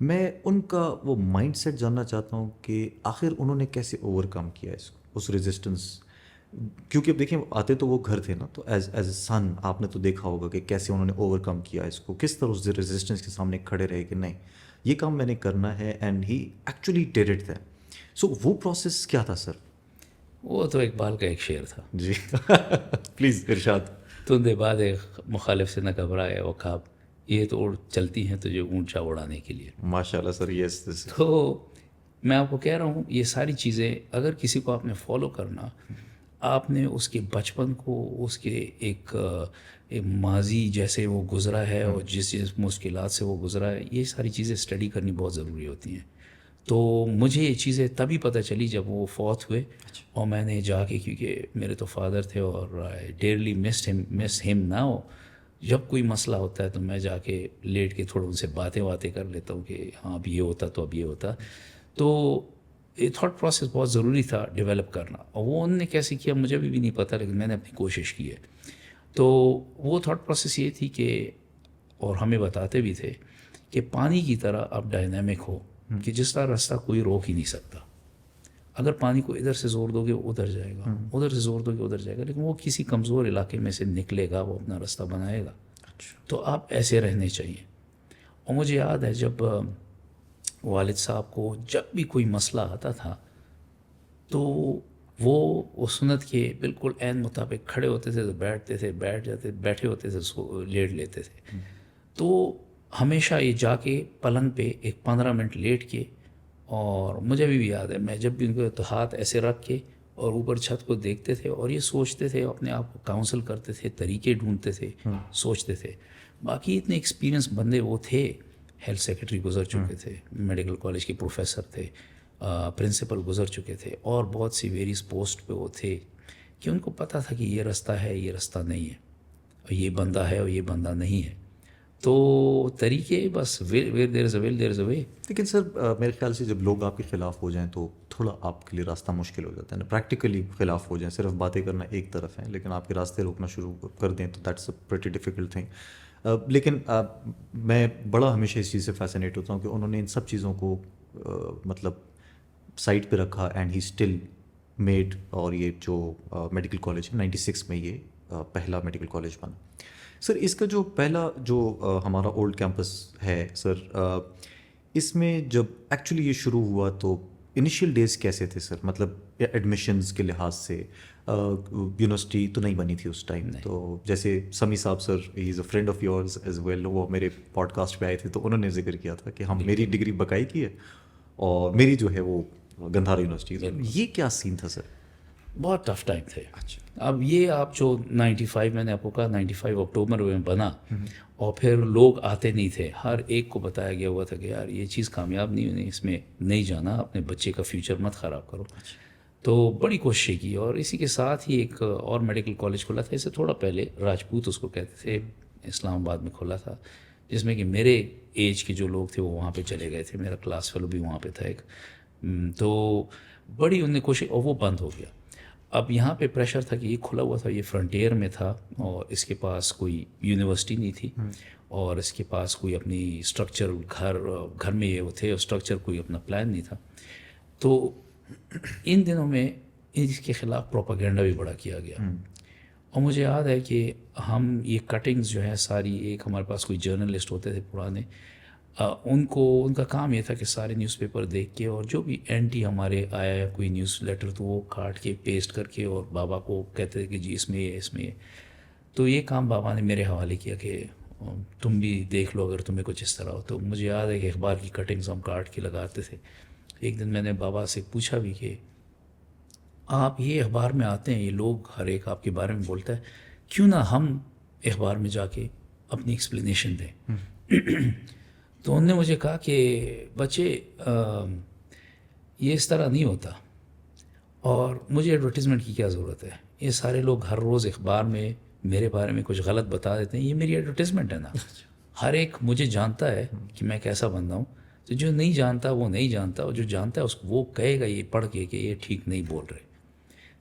میں ان کا وہ مائنڈ سیٹ جاننا چاہتا ہوں کہ آخر انہوں نے کیسے اوور کم کیا اس ریزسٹنس. کیونکہ اب دیکھیں آتے تو وہ گھر تھے نا, تو ایز اے سن آپ نے تو دیکھا ہوگا کہ کیسے انہوں نے اوور کم کیا اس کو, کس طرح اس ریزسٹنس کے سامنے کھڑے رہے کہ نہیں یہ کام میں نے کرنا ہے, and he actually did it تھا. سو وہ پروسیس کیا تھا سر؟ وہ تو اقبال کا ایک شعر تھا, جی پلیز ارشاد. تندے باد مخالف سے نہ گھبرائے وقاب, یہ تو اڑ چلتی ہیں تجھے اونچا اڑانے کے لیے. ماشاء اللہ سر, یس. تو میں آپ کو کہہ رہا ہوں یہ ساری چیزیں اگر کسی کو آپ نے فالو کرنا, آپ نے اس کے بچپن کو, اس کے ایک ماضی جیسے وہ گزرا ہے اور جس مشکلات سے وہ گزرا ہے, یہ ساری چیزیں اسٹڈی کرنی بہت ضروری ہوتی ہیں. تو مجھے یہ چیزیں تبھی پتہ چلی جب وہ فوت ہوئے, اور میں نے جا کے, کیونکہ میرے تو فادر تھے اور ڈیئرلی مس ہم ناؤ, جب کوئی مسئلہ ہوتا ہے تو میں جا کے لیٹ کے تھوڑا ان سے باتیں کر لیتا ہوں کہ ہاں اب یہ ہوتا تو اب یہ ہوتا. تو یہ تھاٹ پروسیس بہت ضروری تھا ڈیولپ کرنا, اور وہ انہوں نے کیسے کیا مجھے بھی نہیں پتہ, لیکن میں نے اپنی کوشش کی ہے. تو وہ تھاٹ پروسیس یہ تھی کہ, اور ہمیں بتاتے بھی تھے کہ پانی کی طرح آپ ڈائنامک ہو, کہ جس طرح راستہ کوئی روک ہی نہیں سکتا. اگر پانی کو ادھر سے زور دو گے وہ ادھر جائے گا, ادھر سے زور دو گے ادھر جائے گا, لیکن وہ کسی کمزور علاقے میں سے نکلے گا, وہ اپنا راستہ بنائے گا. تو آپ ایسے رہنے چاہیے. اور مجھے یاد ہے جب والد صاحب کو جب بھی کوئی مسئلہ آتا تھا تو وہ سنت کے بالکل عین مطابق کھڑے ہوتے تھے تو بیٹھتے تھے, بیٹھ جاتے, بیٹھے ہوتے تھے لیٹ لیتے تھے. تو ہمیشہ یہ جا کے پلنگ پہ ایک 15 منٹ لیٹ کے, اور مجھے بھی یاد ہے میں جب بھی ان کو ہاتھ ایسے رکھ کے اور اوپر چھت کو دیکھتے تھے اور یہ سوچتے تھے, اپنے آپ کو کاؤنسل کرتے تھے, طریقے ڈھونڈتے تھے, سوچتے تھے. باقی اتنے ایکسپیرینس بندے وہ تھے, ہیلتھ سیکرٹری گزر چکے تھے, میڈیکل کالج کے پروفیسر تھے, پرنسپل گزر چکے تھے, اور بہت سی ویریس پوسٹ پہ وہ تھے, کہ ان کو پتہ تھا کہ یہ راستہ ہے, یہ راستہ نہیں ہے, اور یہ بندہ ہے اور یہ بندہ نہیں ہے. تو طریقے بس ویر دیر از اے ول دیر از اے وے. لیکن سر میرے خیال سے جب لوگ آپ کے خلاف ہو جائیں تو تھوڑا آپ کے لیے راستہ مشکل ہو جاتا ہے نا, پریکٹیکلی خلاف ہو جائیں, صرف باتیں کرنا ایک طرف ہے, لیکن آپ کے راستے روکنا شروع کر دیں تو that's a pretty difficult thing. لیکن میں بڑا ہمیشہ اس چیز سے فیسنیٹ ہوتا ہوں کہ انہوں نے ان سب چیزوں کو مطلب سائڈ پہ رکھا, اینڈ ہی اسٹل میڈ. اور یہ جو میڈیکل کالج ہے 96 میں یہ پہلا میڈیکل کالج بنا. سر اس کا جو پہلا جو ہمارا اولڈ کیمپس ہے سر, اس میں جب ایکچولی یہ شروع ہوا تو انیشیل ڈیز کیسے تھے سر؟ مطلب ایڈمیشنز کے لحاظ سے یونیورسٹی تو نہیں بنی تھی اس ٹائم, تو جیسے سمی صاحب sir he is a friend of yours as well, وہ میرے پوڈ کاسٹ پہ آئے تھے تو انہوں نے ذکر کیا تھا کہ ہم میری ڈگری بکائی کی ہے اور میری جو ہے وہ گندھارا یونیورسٹی. یہ کیا سین تھا سر؟ بہت ٹف ٹائم تھے. اب یہ آپ جو 95 میں نے آپ کو کہا 95 اکتوبر میں بنا, اور پھر لوگ آتے نہیں تھے, ہر ایک کو بتایا گیا ہوا تھا کہ یار یہ چیز کامیاب نہیں ہونی, اس میں نہیں جانا, اپنے بچے کا فیوچر مت خراب کرو. تو بڑی کوششیں کی, اور اسی کے ساتھ ہی ایک اور میڈیکل کالج کھلا تھا اس سے تھوڑا پہلے, راجپوت اس کو کہتے تھے, اسلام آباد میں کھلا تھا, جس میں کہ میرے ایج کے جو لوگ تھے وہ وہاں پہ چلے گئے تھے, میرا کلاس فیلو بھی وہاں پہ تھا ایک. تو بڑی انہوں نے کوشش, اور وہ بند ہو گیا. اب یہاں پہ پریشر تھا کہ یہ کھلا ہوا تھا, یہ فرنٹیئر میں تھا, اور اس کے پاس کوئی یونیورسٹی نہیں تھی, اور اس کے پاس کوئی اپنی اسٹرکچر, گھر میں یہ تھے اسٹرکچر, کوئی اپنا پلان نہیں تھا. تو ان دنوں میں اس کے خلاف پروپیگنڈا بھی بڑا کیا گیا. اور مجھے یاد ہے کہ ہم یہ کٹنگز جو ہے ساری, ایک ہمارے پاس کوئی جرنلسٹ ہوتے تھے پرانے, ان کا کام یہ تھا کہ سارے نیوز پیپر دیکھ کے, اور جو بھی اینٹی ہمارے آیا ہے کوئی نیوز لیٹر تو وہ کاٹ کے پیسٹ کر کے, اور بابا کو کہتے تھے کہ جی اس میں یہ, اس میں یہ. تو یہ کام بابا نے میرے حوالے کیا کہ تم بھی دیکھ لو اگر تمہیں کچھ اس طرح ہو. تو مجھے یاد ہے کہ اخبار کی کٹنگز ہم کاٹ کے لگاتے تھے. ایک دن میں نے بابا سے پوچھا بھی کہ آپ یہ اخبار میں آتے ہیں, یہ لوگ ہر ایک آپ کے بارے میں بولتا ہے, کیوں نہ ہم اخبار میں جا کے اپنی ایکسپلینیشن دیں. تو انہوں نے مجھے کہا کہ بچے یہ اس طرح نہیں ہوتا, اور مجھے ایڈورٹیزمنٹ کی کیا ضرورت ہے, یہ سارے لوگ ہر روز اخبار میں میرے بارے میں کچھ غلط بتا دیتے ہیں, یہ میری ایڈورٹیزمنٹ ہے نا, ہر ایک مجھے جانتا ہے کہ میں کیسا بندہ ہوں. تو جو نہیں جانتا وہ نہیں جانتا, اور جو جانتا ہے اس کو وہ کہے گا یہ پڑھ کے کہ یہ ٹھیک نہیں بول رہے.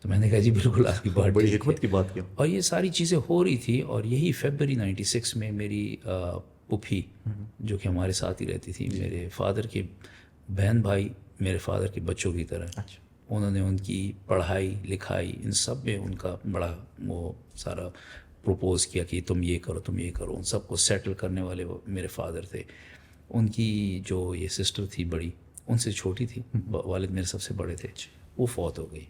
تو میں نے کہا جی بالکل آپ کی بات بڑی حکمت کی بات کیا. اور یہ ساری چیزیں ہو رہی تھی, اور یہی فیبرری 96 میں میری پھوپھی جو کہ ہمارے ساتھ ہی رہتی تھی, میرے فادر کے بہن بھائی میرے فادر کے بچوں کی طرح. انہوں نے ان کی پڑھائی لکھائی ان سب میں ان کا بڑا وہ سارا پروپوز کیا کہ تم یہ کرو تم یہ کرو. ان سب کو سیٹل کرنے والے وہ میرے فادر تھے. ان کی جو یہ سسٹر تھی بڑی, ان سے چھوٹی تھی, والد میرے سب سے بڑے تھے, وہ فوت ہو گئی.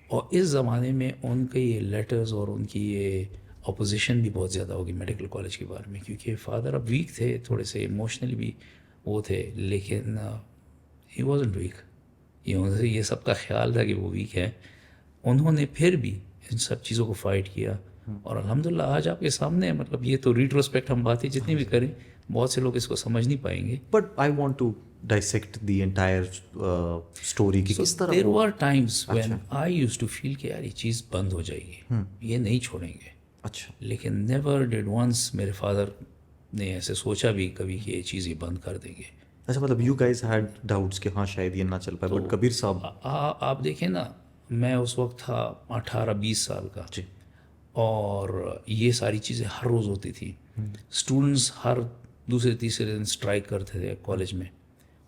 اور اس زمانے میں ان کے یہ لیٹرز اور ان کی یہ اپوزیشن بھی بہت زیادہ ہوگی میڈیکل کالج کے بارے میں, کیونکہ فادر اب ویک تھے, تھوڑے سے ایموشنلی بھی وہ تھے, لیکن ہی وازنٹ ویک. یہ سب کا خیال تھا کہ وہ ویک ہے. انہوں نے پھر بھی ان سب چیزوں کو فائٹ کیا, اور الحمدللہ آج آپ کے سامنے, مطلب یہ تو ریٹروسپیکٹ ہم باتیں جتنی بھی کریں بہت سے لوگ اس کو سمجھ نہیں پائیں گے. But I want to dissect the entire story کی کس طرح. There are times when I used to feel کہ یار یہ چیز بند ہو جائے گی, یہ نہیں چھوڑیں گے. اچھا. لیکن نیور ڈیڈ ونس میرے فادر نے ایسے سوچا بھی کبھی کہ یہ چیز یہ بند کر دیں گے. اچھا, مطلب یو گائز ہیڈ ڈاؤٹس کہ ہاں شاید یہ نہ چل پائے, بٹ کبیر صاحب آپ دیکھیں نا, میں اس وقت تھا 18-20 سال کا, اور یہ ساری چیزیں ہر روز ہوتی تھی. اسٹوڈنٹس ہر دوسرے تیسرے دن اسٹرائک کرتے تھے کالج میں,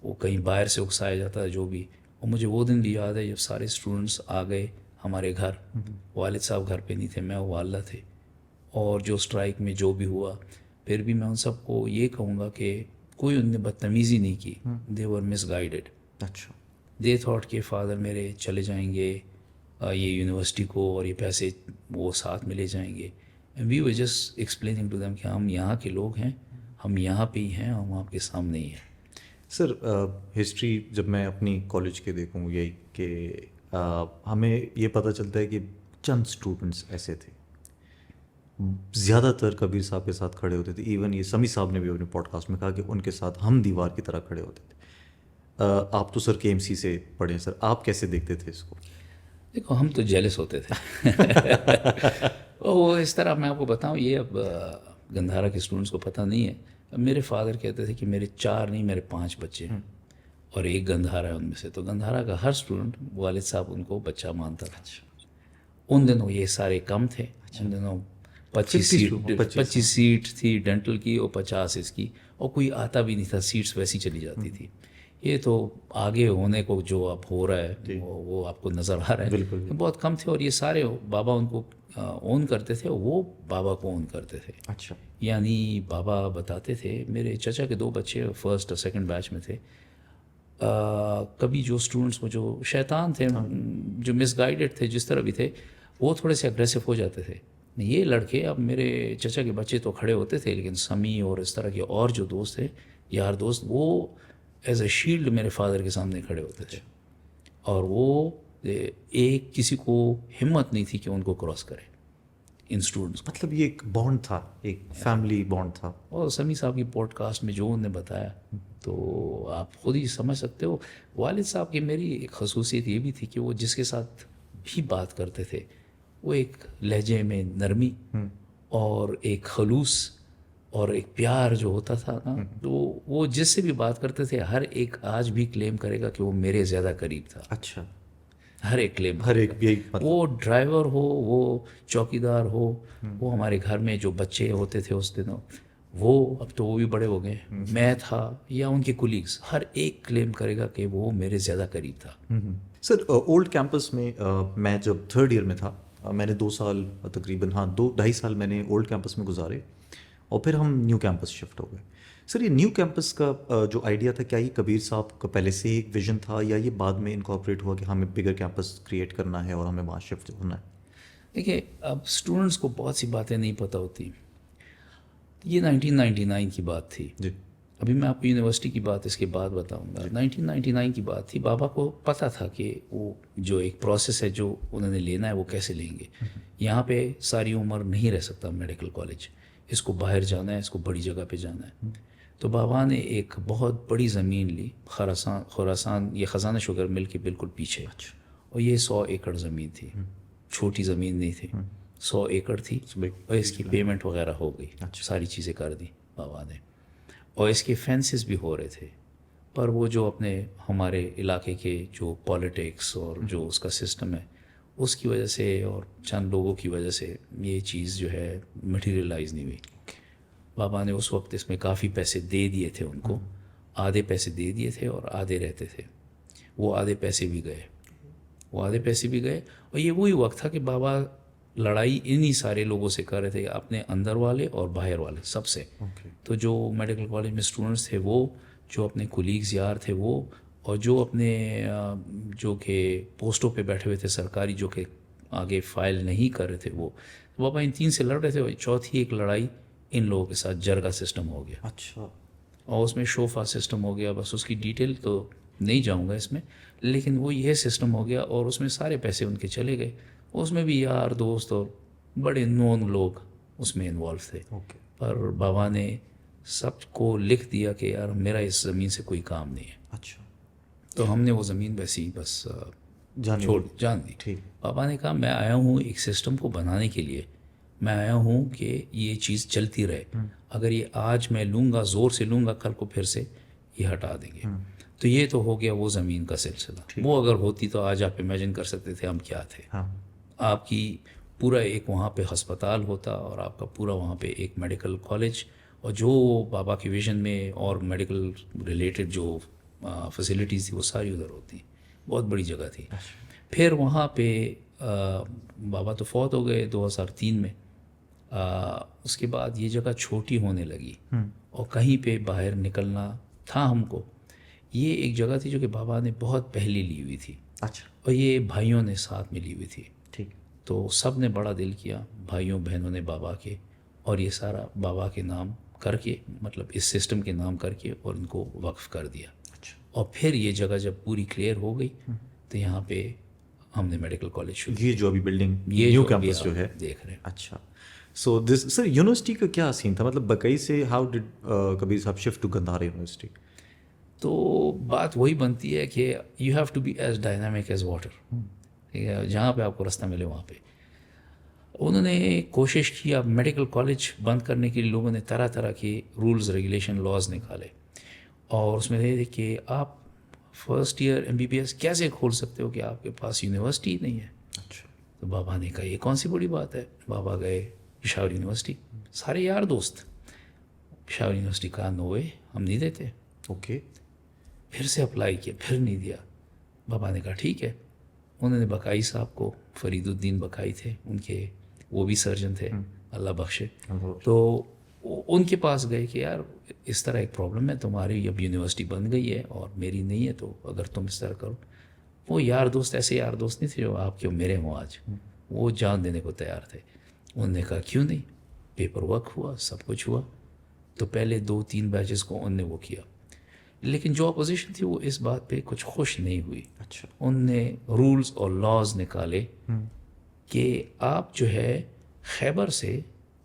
وہ کہیں باہر سے اکسایا جاتا تھا جو بھی. اور مجھے وہ دن بھی یاد ہے جب سارے اسٹوڈنٹس آ گئے ہمارے گھر. والد صاحب گھر پہ نہیں تھے, میں والدہ تھے, اور جو اسٹرائک میں جو بھی ہوا, پھر بھی میں ان سب کو یہ کہوں گا کہ کوئی ان نے بدتمیزی نہیں کی. دے ور مس گائیڈیڈ. اچھا. دے تھاٹ کہ فادر میرے چلے جائیں گے یہ یونیورسٹی کو, اور یہ پیسے وہ ساتھ میں لے جائیں گے. We were just explaining to them کہ ہم یہاں کے لوگ ہیں, ہم یہاں پہ ہی ہیں, ہم آپ کے سامنے ہی ہیں. سر ہسٹری جب میں اپنی کالج کے دیکھوں یہی کہ ہمیں یہ پتہ چلتا ہے کہ چند اسٹوڈنٹس ایسے تھے, زیادہ تر کبیر صاحب کے ساتھ کھڑے ہوتے تھے. ایون یہ سمی صاحب نے بھی اپنے پوڈ کاسٹ میں کہا کہ ان کے ساتھ ہم دیوار کی طرح کھڑے ہوتے تھے. آپ تو سر کے ایم سی سے پڑھے ہیں سر, آپ کیسے دیکھتے تھے اس کو؟ دیکھو ہم تو جیلس ہوتے تھے. وہ اس طرح میں آپ کو بتاؤں, یہ اب گندھارا کے اسٹوڈنٹس کو پتہ نہیں ہے. میرے فادر کہتے تھے کہ میرے 4 نہیں میرے 5 بچے ہیں, اور ایک گندھارا ہے ان میں سے. تو گندھارا کا ہر اسٹوڈنٹ والد صاحب ان کو بچہ مانتا تھا. ان دنوں یہ سارے کم تھے. ان دنوں 25 سیٹ تھی ڈینٹل کی, اور 50 اس کی, اور کوئی آتا بھی نہیں تھا, سیٹس ویسی چلی جاتی تھی. یہ تو آگے ہونے کو جو اب ہو رہا ہے وہ آپ کو نظر آ رہا ہے. بہت کم تھے, اور یہ سارے بابا ان کو اون کرتے تھے, وہ بابا کو اون کرتے تھے. اچھا. یعنی بابا بتاتے تھے, میرے چچا کے 2 بچے فرسٹ اور سیکنڈ بیچ میں تھے. کبھی جو اسٹوڈنٹس وہ جو شیطان تھے, جو مس گائیڈڈ تھے, جس طرح بھی تھے, وہ تھوڑے سے اگریسو ہو جاتے تھے. یہ لڑکے, اب میرے چچا کے بچے تو کھڑے ہوتے تھے, لیکن سمی اور اس طرح کے اور جو دوست تھے, یار دوست, وہ ایز اے شیلڈ میرے فادر کے سامنے کھڑے ہوتے تھے. اور وہ ایک کسی کو ہمت نہیں تھی کہ ان کو کراس کرے ان اسٹوڈنٹس. مطلب یہ ایک بانڈ تھا, ایک فیملی بانڈ تھا. اور سمی صاحب کی پوڈ کاسٹ میں جو انہوں نے بتایا تو آپ خود ہی سمجھ سکتے ہو. والد صاحب کی میری ایک خصوصیت یہ بھی تھی کہ وہ جس کے ساتھ بھی بات کرتے تھے وہ ایک لہجے میں نرمی اور ایک خلوص اور ایک پیار جو ہوتا تھا نا, تو وہ جس سے بھی بات کرتے تھے ہر ایک آج بھی کلیم کرے گا کہ وہ میرے زیادہ قریب تھا. اچھا. ہر ایک کلیم, ہر ایک بھی, وہ ڈرائیور ہو, وہ چوکیدار ہو, وہ ہمارے گھر میں جو بچے ہوتے تھے اس دنوں, وہ اب تو وہ بھی بڑے ہو گئے, میں تھا یا ان کے کولیگس, ہر ایک کلیم کرے گا کہ وہ میرے زیادہ قریب تھا. سر اولڈ کیمپس میں میں جب 3rd ایئر میں تھا, میں نے 2 سال تقریباً 2-2.5 سال میں نے اولڈ کیمپس میں گزارے, اور پھر ہم نیو کیمپس شفٹ ہو گئے. سر یہ نیو کیمپس کا جو آئیڈیا تھا, کیا یہ کبیر صاحب کا پہلے سے ایک ویژن تھا, یا یہ بعد میں انکارپوریٹ ہوا کہ ہمیں بگر کیمپس کریٹ کرنا ہے اور ہمیں وہاں شفٹ ہونا ہے؟ دیکھیے, اب اسٹوڈنٹس کو بہت سی باتیں نہیں پتہ ہوتی. یہ 1999 کی بات تھی. جی. ابھی میں آپ کو یونیورسٹی کی بات اس کے بعد بتاؤں گا. 1999 کی بات تھی. بابا کو پتہ تھا کہ وہ جو ایک پروسیس ہے جو انہوں نے لینا ہے وہ کیسے لیں گے. یہاں پہ ساری عمر نہیں رہ سکتا میڈیکل کالج, اس کو باہر جانا ہے, اس کو بڑی جگہ پہ جانا ہے. تو بابا نے ایک بہت بڑی زمین لی, خراسان, یہ خزانہ شوگر مل کے بالکل پیچھے, اور یہ 100 ایکڑ زمین تھی. چھوٹی زمین نہیں تھی, 100 ایکڑ تھی, اور اس کی پیمنٹ وغیرہ ہو گئی, ساری چیزیں کر دی بابا نے, اور اس کے فینسز بھی ہو رہے تھے. پر وہ جو اپنے ہمارے علاقے کے جو پالیٹکس اور جو اس کا سسٹم ہے, اس کی وجہ سے اور چند لوگوں کی وجہ سے یہ چیز جو ہے مٹیریلائز نہیں ہوئی. بابا نے اس وقت اس میں کافی پیسے دے دیے تھے ان کو، آدھے پیسے دے دیے تھے اور آدھے رہتے تھے. وہ آدھے پیسے بھی گئے اور یہ وہی وقت تھا کہ بابا لڑائی انہی سارے لوگوں سے کر رہے تھے، اپنے اندر والے اور باہر والے سب سے. تو جو میڈیکل کالج میں اسٹوڈنٹس تھے وہ، جو اپنے کولیگز یار تھے وہ، اور جو اپنے جو کہ پوسٹوں پہ بیٹھے ہوئے تھے سرکاری، جو کہ آگے فائل نہیں کر رہے تھے وہ، بابا ان تین سے لڑ رہے تھے. اور چوتھی ایک لڑائی ان لوگوں کے ساتھ جرگا سسٹم ہو گیا. اچھا. اور اس میں شوفا سسٹم ہو گیا. بس اس کی ڈیٹیل تو نہیں جاؤں گا اس میں، لیکن وہ یہ سسٹم ہو گیا اور اس میں سارے پیسے ان کے چلے گئے. اس میں بھی یار دوست اور بڑے نون لوگ اس میں انوالو تھے. پر بابا نے سب کو لکھ دیا کہ یار میرا اس زمین سے کوئی کام نہیں ہے. اچھا. تو ہم نے وہ زمین ویسے ہی بس جان دی. ٹھیک. بابا نے کہا میں آیا ہوں ایک سسٹم کو بنانے کے لیے، میں آیا ہوں کہ یہ چیز چلتی رہے. اگر یہ آج میں لوں گا، زور سے لوں گا، کل کو پھر سے یہ ہٹا دیں گے. تو یہ تو ہو گیا وہ زمین کا سلسلہ. وہ اگر ہوتی تو آج آپ امیجن کر سکتے تھے ہم کیا تھے. آپ کی پورا ایک وہاں پہ ہسپتال ہوتا اور آپ کا پورا وہاں پہ ایک میڈیکل کالج، اور جو بابا کی ویژن میں اور میڈیکل ریلیٹڈ جو فیسلٹیز تھی وہ ساری ادھر ہوتی. بہت بڑی جگہ تھی. پھر وہاں پہ بابا تو فوت ہو گئے 2003 میں. اس کے بعد یہ جگہ چھوٹی ہونے لگی اور کہیں پہ باہر نکلنا تھا ہم کو. یہ ایک جگہ تھی جو کہ بابا نے بہت پہلے لی ہوئی تھی. اچھا. اور یہ بھائیوں نے ساتھ میں لی ہوئی تھی. ٹھیک. تو سب نے بڑا دل کیا، بھائیوں بہنوں نے بابا کے، اور یہ سارا بابا کے نام کر کے، مطلب اس سسٹم کے نام کر کے، اور ان کو وقف کر دیا. اچھا. اور پھر یہ جگہ جب پوری کلیئر ہو گئی تو یہاں پہ ہم نے میڈیکل کالج شروع. یہ جو ابھی بلڈنگ یہ نیو جو کیمپس جو ہے دیکھ رہے ہیں. اچھا. سو دس سر یونیورسٹی کا کیا سین تھا؟ مطلب بکئی سے ہاؤ ڈڈ کبیر صاحب شفٹ ٹو گندھارا یونیورسٹی؟ تو بات وہی بنتی ہے کہ you have to be as dynamic as water. ٹھیک ہے، جہاں پہ آپ کو راستہ ملے وہاں پہ. انہوں نے کوشش کی، اب میڈیکل کالج بند کرنے کے لیے لوگوں نے طرح طرح کے رولز ریگولیشن لاز نکالے، اور اس میں یہ کہ آپ فرسٹ ایئر MBBS کیسے کھول سکتے ہو کہ آپ کے پاس یونیورسٹی نہیں ہے. اچھا. تو بابا نے کہا یہ کون سی بڑی بات ہے. بابا گئے پشاور یونیورسٹی، سارے یار دوست. پشاور یونیورسٹی کہا نو وے، ہم نہیں دیتے. اوکے. پھر سے اپلائی کیا، پھر نہیں دیا. بابا نے کہا ٹھیک ہے. انہوں نے بقائی صاحب کو، فرید الدین بقائی تھے ان کے، وہ بھی سرجن تھے اللہ بخشے، تو ان کے پاس گئے کہ یار اس طرح ایک پرابلم ہے، تمہاری اب یونیورسٹی بن گئی ہے اور میری نہیں ہے، تو اگر تم اس طرح کرو. وہ یار دوست ایسے یار دوست نہیں تھے جو آپ کے میرے ہوں آج. وہ جان دینے کو تیار تھے. انہوں نے کہا کیوں نہیں. پیپر ورک ہوا، سب کچھ ہوا. تو پہلے 2-3 بیچز کو ان نے وہ کیا، لیکن جو اپوزیشن تھی وہ اس بات پہ کچھ خوش نہیں ہوئی. اچھا. ان نے رولز اور لاز نکالے کہ آپ جو ہے خیبر سے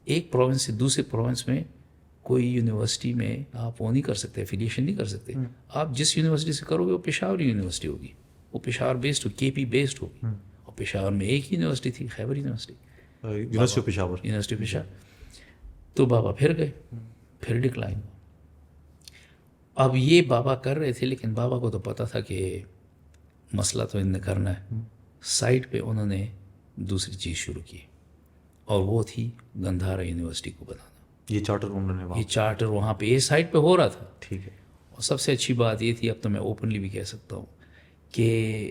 ایک پروونس سے دوسرے پروونس میں کوئی یونیورسٹی میں آپ وہ نہیں کر سکتے، افیلیشن نہیں کر سکتے. آپ جس یونیورسٹی سے کرو گے وہ پشاور یونیورسٹی ہوگی، وہ پشاور بیسڈ ہوگی، KP بیسڈ ہوگی. اور پشاور میں ایک یونیورسٹی تھی، Khyber university, university of Peshawar. University Peshawar. تو بابا پھر گئے، پھر ڈکلائن ہوا. اب یہ بابا کر رہے تھے، لیکن بابا کو تو پتہ تھا کہ مسئلہ تو ان نے کرنا ہے. سائٹ پہ انہوں نے دوسری چیز شروع کی، اور وہ تھی گندھارا یونیورسٹی کو بنانا. یہ چارٹر انہوں نے یہ چارٹر وہاں پہ یہ سائٹ پہ ہو رہا تھا. ٹھیک ہے. اور سب سے اچھی بات یہ تھی، اب تو میں اوپنلی بھی کہہ سکتا ہوں، کہ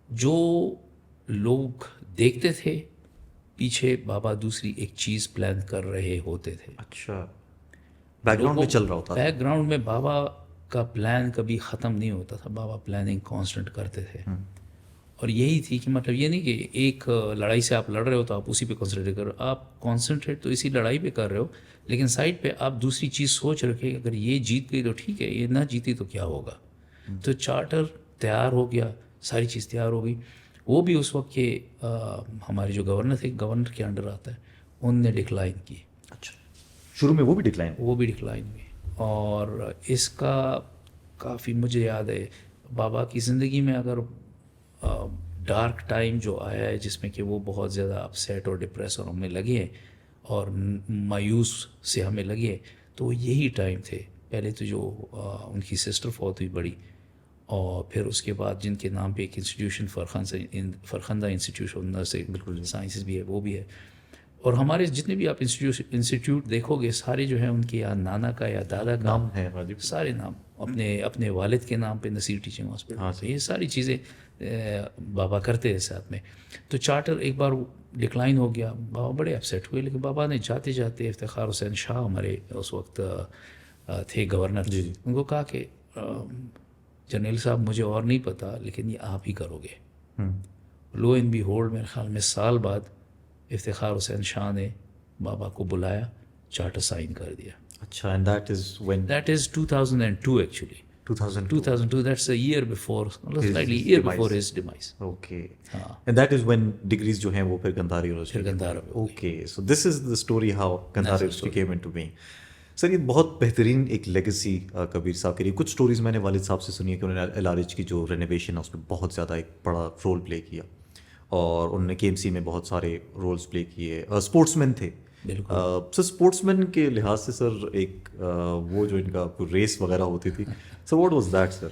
جو لوگ دیکھتے تھے پیچھے بابا دوسری ایک چیز پلان کر رہے ہوتے تھے. اچھا. بیک گراؤنڈ میں چل رہا ہوتا تھا. بیک گراؤنڈ میں بابا کا پلان کبھی ختم نہیں ہوتا تھا. بابا پلاننگ کانسٹنٹ کرتے تھے. اور یہی تھی کہ مطلب یہ نہیں کہ ایک لڑائی سے آپ لڑ رہے ہو تو آپ اسی پہ کنسنٹریٹ کر رہے ہو. آپ کانسنٹریٹ تو اسی لڑائی پہ کر رہے ہو، لیکن سائڈ پہ آپ دوسری چیز سوچ رکھے کہ اگر یہ جیت گئی تو ٹھیک ہے، یہ نہ جیتی تو کیا ہوگا. تو چارٹر تیار ہو گیا، ساری چیز تیار ہو گئی. وہ بھی اس وقت کے ہمارے جو گورنر تھے، گورنر کے انڈر آتا ہے، ان نے ڈکلائن کی. اچھا. شروع میں وہ بھی ڈکلائن ہوئی. اور اس کا کافی مجھے یاد ہے بابا کی زندگی میں اگر ڈارک ٹائم جو آیا ہے جس میں کہ وہ بہت زیادہ اپسیٹ اور ڈپریس اور ہمیں لگے اور مایوس سے ہمیں لگے، تو یہی ٹائم تھے. پہلے تو جو ان کی سسٹر فوت ہوئی بڑی، اور پھر اس کے بعد جن کے نام پہ ایک انسٹیٹیوشن فرخندہ انسٹیٹیوشن نرسنگ بالکل سائنسز بھی ہے، وہ بھی ہے. اور ہمارے جتنے بھی آپ انسٹیٹیوٹ دیکھو گے سارے جو ہیں ان کے یا نانا کا یا دادا کا نام ہے واجب سارے نام اپنے والد کے نام پہ نصیر ٹیچنگ ہاسپٹل، یہ ساری چیزیں بابا کرتے ہیں ساتھ میں. تو چارٹر ایک بار ڈکلائن ہو گیا، بابا بڑے اپسیٹ ہوئے، لیکن بابا نے جاتے جاتے افتخار حسین شاہ ہمارے اس وقت تھے گورنر، ان کو کہا کہ جرنیل صاحب مجھے اور نہیں پتا لیکن یہ آپ ہی کرو گے. لو ان بی ہولڈ میرے خیال میں سال بعد افتخار حسین شاہ نے بابا کو بلایا، چارٹر سائن کر دیا. اچھا. And that is when? That is 2002 actually. 2002 that's a year before, slightly year before his demise. Okay. And that is when degrees جو ہیں وہ پھر گندھارا یونیورسٹی. پھر Gandhara. Okay, so this is the story how Gandhara university came into being. سر یہ بہت بہترین ایک legacy کبیر صاحب کے لیے. کچھ سٹوریز میں نے والد صاحب سے سنی ہے کہ انہوں نے ایل آر ایچ کی جو رینوویشن ہے اس میں بہت زیادہ ایک بڑا رول پلے کیا، اور انہوں نے کے ایم سی میں بہت سارے رولز پلے کیے. اسپورٹس مین تھے. سر اسپورٹس مین کے لحاظ سے سر ایک وہ جو ان کا ریس وغیرہ ہوتی تھی، sir what was that sir?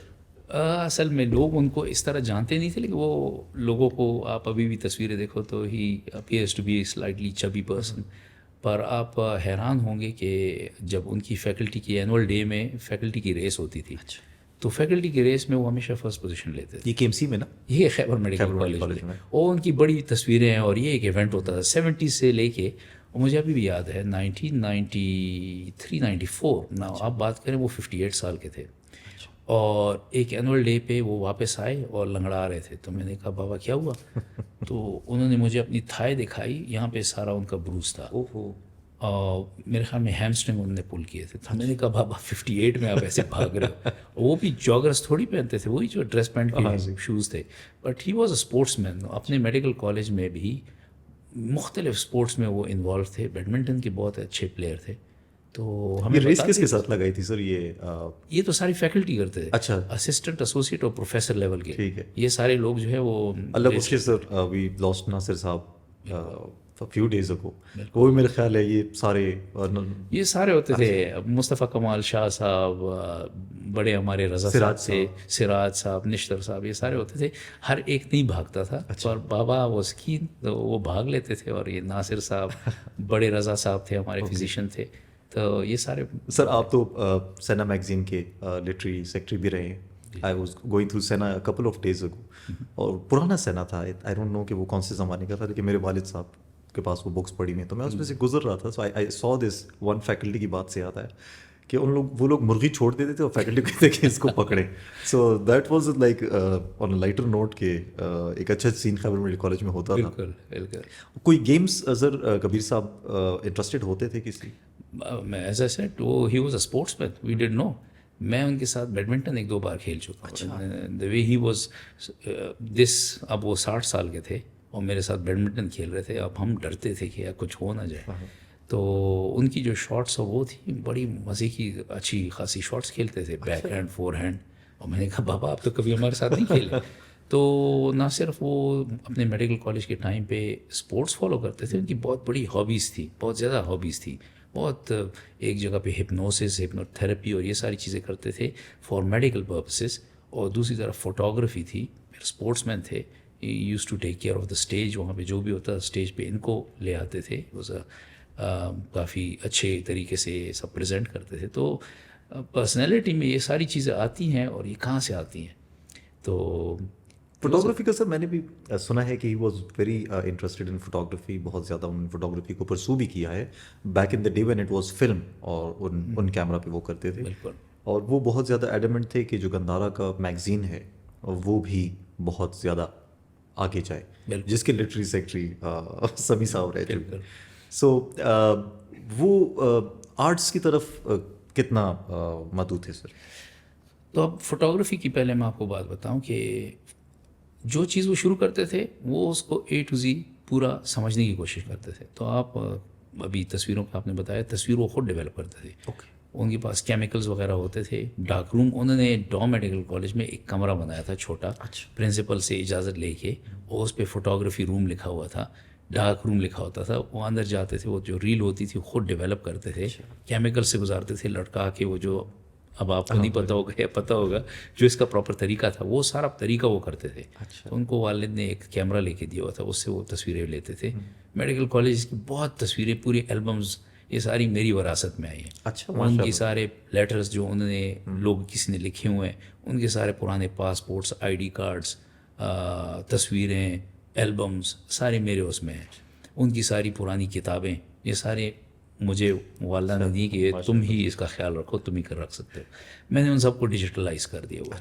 اصل میں لوگ ان کو اس طرح جانتے نہیں تھے، لیکن وہ لوگوں کو آپ ابھی بھی تصویریں دیکھو تو he appears to be slightly chubby person. پر آپ حیران ہوں گے کہ جب ان کی فیکلٹی کی اینول ڈے میں فیکلٹی کی ریس ہوتی تھی تو فیکلٹی کی ریس میں وہ ہمیشہ فرسٹ پوزیشن لیتے تھے. یہ کے ایم سی میں نا؟ یہ خیبر میڈیکل کالج میں. اور ان کی بڑی تصویریں ہیں، اور یہ ایک ایونٹ ہوتا تھا 70 سے لے کے، اور مجھے ابھی بھی یاد ہے 1993-94 نا آپ بات کریں، وہ 58 سال کے تھے، اور ایک اینول ڈے پہ وہ واپس آئے اور لنگڑا رہے تھے. تو میں نے کہا بابا کیا ہوا؟ تو انہوں نے مجھے اپنی تھائی دکھائی، یہاں پہ سارا ان کا بروز تھا، اور میرے خیال میں ہیمسٹرنگ انہوں نے پل کیے تھے. تو میں نے کہا بابا 58 میں آپ ایسے بھاگ رہے ہو. وہ بھی جاگرس تھوڑی پہنتے تھے، وہی جو ڈریس پینٹ کے شوز تھے، but he was a sportsman. اپنے میڈیکل کالج میں بھی مختلف اسپورٹس میں وہ انوالو تھے، بیڈمنٹن کے بہت اچھے پلیئر تھے. تو ہمیں ریس کس کے ساتھ لگائی تھی سر؟ یہ تو ساری فیکلٹی کرتے تھے. اچھا. اسسٹنٹ، ایسوسیٹ اور پروفیسر لیول کے. ٹھیک ہے. یہ سارے لوگ جو ہے وہ اللہ بخشے سر، وی لاسٹ ناصر صاحب فیو ڈیز اگو. وہ بھی میرے خیال ہے یہ سارے ہوتے تھے. مصطفیٰ کمال شاہ صاحب، بڑے ہمارے رضا صاحب تھے، سراج صاحب، نشتر صاحب، یہ سارے ہوتے تھے. ہر ایک نہیں بھاگتا تھا، اور بابا وہ اسکین وہ بھاگ لیتے تھے. اور یہ ناصر صاحب، بڑے رضا صاحب تھے ہمارے فزیشین تھے. تو یہ سارے. سر آپ تو سینا میگزین کے لٹری سیکٹری بھی رہے ہیں. I was going through Sina couple of days ago, اور پرانا سینا تھا. آئی ڈونٹ نو کہ وہ کون سے زمانے کا تھا، لیکن میرے والد صاحب کے پاس وہ بکس پڑھی ہوئی، تو میں اس میں سے گزر رہا تھا. سو آئی سو دس ون فیکلٹی کی بات سے آتا ہے کہ وہ لوگ مرغی چھوڑ دیتے تھے اور فیکلٹی کہتے کہ اس کو پکڑیں. So that was like on a lighter note کہ ایک اچھا سین خیبر میڈیکل کالج میں ہوتا تھا. بالکل. کوئی گیمس سر کبیر صاحب انٹرسٹیڈ ہوتے تھے کسی؟ میں as I said he was a sportsman, we did know. میں ان کے ساتھ بیڈمنٹن 1-2 بار کھیل چکا ہوں. دا وے ہی واز دس، اب وہ 60 سال کے تھے اور میرے ساتھ بیڈمنٹن کھیل رہے تھے. اب ہم ڈرتے تھے کہ کچھ ہو نہ جائے. تو ان کی جو شاٹس وہ تھی بڑی مزے کی اچھی خاصی شاٹس کھیلتے تھے، بیک ہینڈ، فور ہینڈ. اور میں نے کہا بابا آپ تو کبھی ہمارے ساتھ نہیں کھیلے. تو نہ صرف وہ اپنے میڈیکل کالج کے ٹائم پہ اسپورٹس فالو کرتے تھے، ان کی بہت بڑی ہابیز تھی، بہت زیادہ ہابیز تھی. بہت ایک جگہ پہ ہپنوسس، ہپنوتھیراپی اور یہ ساری چیزیں کرتے تھے فار میڈیکل پرپسز. اور دوسری طرف فوٹوگرافی تھی. اسپورٹس مین تھے، used to take care of the stage. وہاں پہ جو بھی ہوتا اسٹیج پہ ان کو لے آتے تھے. کافی اچھے طریقے سے سب پریزنٹ کرتے تھے. تو پرسنالٹی میں یہ ساری چیزیں آتی ہیں، اور یہ کہاں سے آتی ہیں؟ تو فوٹوگرافی کا سر میں نے بھی سنا ہے کہ he was very interested in photography. بہت زیادہ انہوں نے فوٹوگرافی کو پرسو بھی کیا ہے back in the day when it was film, اور ان کیمرہ پہ وہ کرتے تھے. بالکل. اور وہ بہت زیادہ ایڈمنٹ تھے کہ جو گندھارا کا میگزین ہے وہ بھی بہت زیادہ آگے جائے، جس کے لٹری سیکٹری سمی صاحب رہے تھے. سو وہ آرٹس کی طرف کتنا مدعو تھے سر؟ تو اب فوٹوگرافی کی پہلے میں آپ کو بات بتاؤں کہ جو چیز وہ شروع کرتے تھے وہ اس کو A to Z پورا سمجھنے کی کوشش کرتے تھے. تو آپ ابھی تصویروں کا آپ نے بتایا، تصویر وہ خود ڈیولپ کرتے تھے. ان کے پاس کیمیکلز وغیرہ ہوتے تھے. ڈارک روم، انہوں نے ڈا میڈیکل کالج میں ایک کمرہ بنایا تھا چھوٹا، پرنسپل سے اجازت لے کے، اور اس پہ فوٹوگرافی روم لکھا ہوا تھا، ڈارک روم لکھا ہوتا تھا. وہ اندر جاتے تھے، وہ جو ریل ہوتی تھی خود ڈیولپ کرتے تھے، کیمیکل سے گزارتے تھے، لٹکا کے وہ جو اب آپ کو نہیں پتہ ہوگا یا پتہ ہوگا جو اس کا پراپر طریقہ تھا، وہ سارا طریقہ وہ کرتے تھے. تو ان کو والد نے ایک کیمرہ لے کے دیا ہوا تھا، اس سے وہ تصویریں لیتے تھے. میڈیکل کالج کی بہت تصویریں، پوری البمز، یہ ساری میری وراثت میں آئی ہیں. اچھا، ان کی سارے لیٹرز جو انہوں نے لوگ کسی نے لکھے ہوئے ہیں، ان کے سارے پرانے پاسپورٹس، آئی ڈی کارڈز، تصویریں، البمز سارے میرے اس میں ہیں. ان کی ساری پرانی کتابیں، یہ سارے مجھے والدہ نے دی کہ تم ہی اس کا خیال رکھو، تم ہی کر رکھ سکتے ہو. میں نے ان سب کو ڈیجیٹلائز کر دیا ہوا.